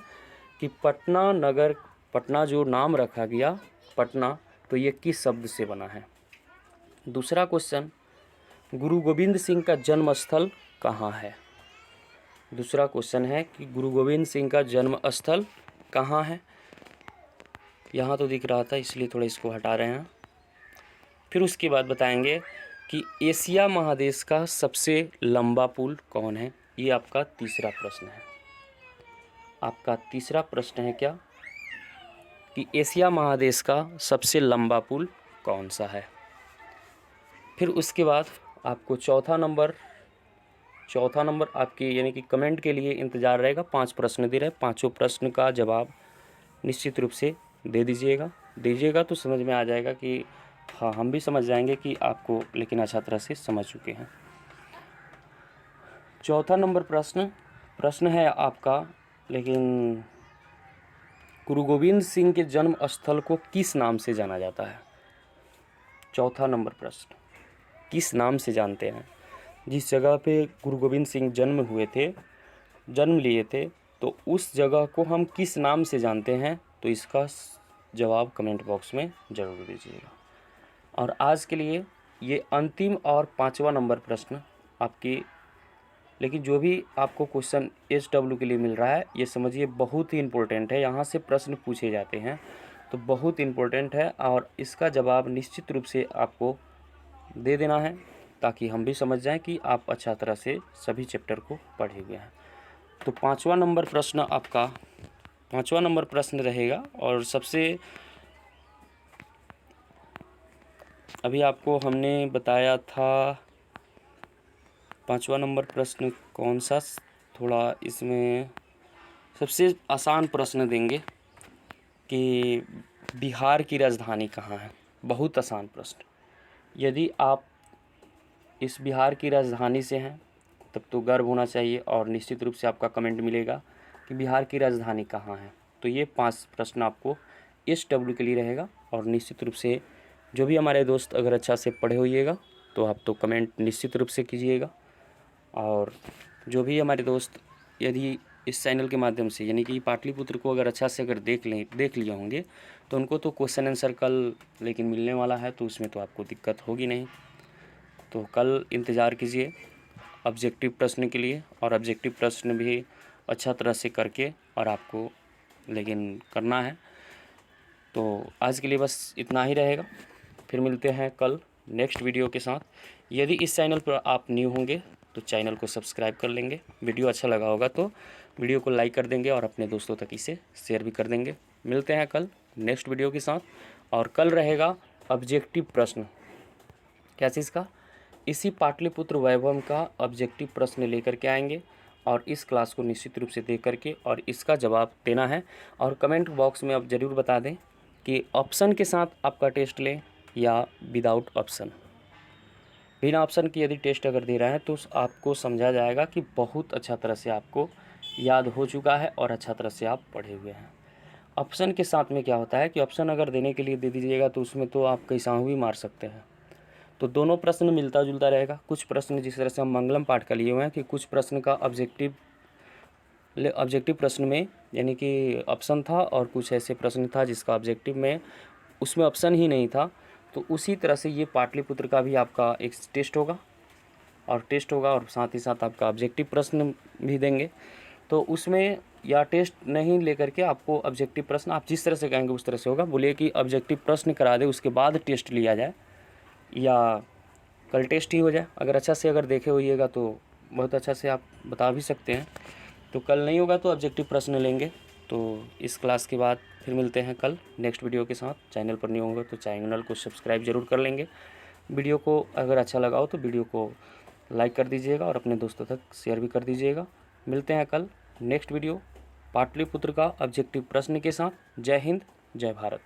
Speaker 1: कि पटना नगर, पटना जो नाम रखा गया पटना, तो ये किस शब्द से बना है। दूसरा क्वेश्चन, गुरु गोविंद सिंह का जन्म स्थल कहाँ है। दूसरा क्वेश्चन है कि गुरु गोविंद सिंह का जन्म स्थल कहाँ है। यहाँ तो दिख रहा था इसलिए थोड़ा इसको हटा रहे हैं। फिर उसके बाद बताएंगे कि एशिया महादेश का सबसे लंबा पुल कौन है। ये आपका तीसरा प्रश्न है। आपका तीसरा प्रश्न है क्या कि एशिया महादेश का सबसे लंबा पुल कौन सा है। फिर उसके बाद आपको चौथा नंबर आपके यानी कि कमेंट के लिए इंतज़ार रहेगा। 5 प्रश्न दे रहे, पाँचों प्रश्न का जवाब निश्चित रूप से दे दीजिएगा तो समझ में आ जाएगा कि हाँ हम भी समझ जाएंगे कि आपको लेकिन अच्छा तरह से समझ चुके हैं। चौथा नंबर प्रश्न है आपका, लेकिन गुरु गोविंद सिंह के जन्म स्थल को किस नाम से जाना जाता है। चौथा नंबर प्रश्न, किस नाम से जानते हैं। जिस जगह पे गुरु गोविंद सिंह जन्म लिए थे, तो उस जगह को हम किस नाम से जानते हैं, तो इसका जवाब कमेंट बॉक्स में ज़रूर दीजिएगा। और आज के लिए ये अंतिम और 5वां नंबर प्रश्न आपकी, लेकिन जो भी आपको क्वेश्चन SW के लिए मिल रहा है ये समझिए बहुत ही इम्पोर्टेंट है। यहाँ से प्रश्न पूछे जाते हैं तो बहुत इम्पोर्टेंट है और इसका जवाब निश्चित रूप से आपको दे देना है ताकि हम भी समझ जाएं कि आप अच्छा तरह से सभी चैप्टर को पढ़े हुए हैं। तो 5वां नंबर प्रश्न रहेगा। और सबसे अभी आपको हमने बताया था 5वां नंबर प्रश्न कौन सा, थोड़ा इसमें सबसे आसान प्रश्न देंगे कि बिहार की राजधानी कहाँ है। बहुत आसान प्रश्न। यदि आप इस बिहार की राजधानी से हैं तब तो गर्व होना चाहिए और निश्चित रूप से आपका कमेंट मिलेगा कि बिहार की राजधानी कहाँ है। तो ये 5 प्रश्न आपको SW के लिए रहेगा। और निश्चित रूप से जो भी हमारे दोस्त अगर अच्छा से पढ़े होइएगा तो आप तो कमेंट निश्चित रूप से कीजिएगा। और जो भी हमारे दोस्त यदि इस चैनल के माध्यम से यानी कि पाटलिपुत्र को अगर अच्छा से अगर देख लिए होंगे तो उनको तो क्वेश्चन आंसर कल लेकिन मिलने वाला है, तो उसमें तो आपको दिक्कत होगी नहीं। तो कल इंतज़ार कीजिए ऑब्जेक्टिव प्रश्न के लिए, और ऑब्जेक्टिव प्रश्न भी अच्छा तरह से करके और आपको लेकिन करना है। तो आज के लिए बस इतना ही रहेगा, फिर मिलते हैं कल नेक्स्ट वीडियो के साथ। यदि इस चैनल पर आप न्यू होंगे तो चैनल को सब्सक्राइब कर लेंगे, वीडियो अच्छा लगा होगा तो वीडियो को लाइक कर देंगे और अपने दोस्तों तक इसे शेयर भी कर देंगे। मिलते हैं कल नेक्स्ट वीडियो के साथ, और कल रहेगा ऑब्जेक्टिव प्रश्न। क्या चीज़ का? इसी पाटलिपुत्र वैभव का ऑब्जेक्टिव प्रश्न लेकर के आएंगे, और इस क्लास को निश्चित रूप से देख करके और इसका जवाब देना है। और कमेंट बॉक्स में आप ज़रूर बता दें कि ऑप्शन के साथ आपका टेस्ट लें या विदाउट ऑप्शन। बिना ऑप्शन की यदि टेस्ट अगर दे रहा है तो आपको समझा जाएगा कि बहुत अच्छा तरह से आपको याद हो चुका है और अच्छा तरह से आप पढ़े हुए हैं। ऑप्शन के साथ में क्या होता है कि ऑप्शन अगर देने के लिए दे दीजिएगा तो उसमें तो आप कैसाऊ भी मार सकते हैं। तो दोनों प्रश्न मिलता जुलता रहेगा। कुछ प्रश्न जिस तरह से हम मंगलम पाठ का लिए हुए हैं कि कुछ प्रश्न का ऑब्जेक्टिव प्रश्न में यानी कि ऑप्शन था, और कुछ ऐसे प्रश्न था जिसका ऑब्जेक्टिव में उसमें ऑप्शन ही नहीं था। तो उसी तरह से ये पाटलिपुत्र का भी आपका एक टेस्ट होगा, और साथ ही साथ आपका ऑब्जेक्टिव प्रश्न भी देंगे। तो उसमें या टेस्ट नहीं लेकर के आपको ऑब्जेक्टिव प्रश्न आप जिस तरह से कहेंगे उस तरह से होगा। बोलिए कि ऑब्जेक्टिव प्रश्न करा दे उसके बाद टेस्ट लिया जाए, या कल टेस्ट ही हो जाए। अगर अच्छा से अगर देखे होइएगा तो बहुत अच्छा से आप बता भी सकते हैं। तो कल नहीं होगा तो ऑब्जेक्टिव प्रश्न लेंगे। तो इस क्लास के बाद फिर मिलते हैं कल नेक्स्ट वीडियो के साथ। चैनल पर नहीं होगा तो चैनल को सब्सक्राइब ज़रूर कर लेंगे। वीडियो को अगर अच्छा लगा हो तो वीडियो को लाइक कर दीजिएगा और अपने दोस्तों तक शेयर भी कर दीजिएगा। मिलते हैं कल नेक्स्ट वीडियो पाटलिपुत्र का ऑब्जेक्टिव प्रश्न के साथ। जय हिंद, जय भारत।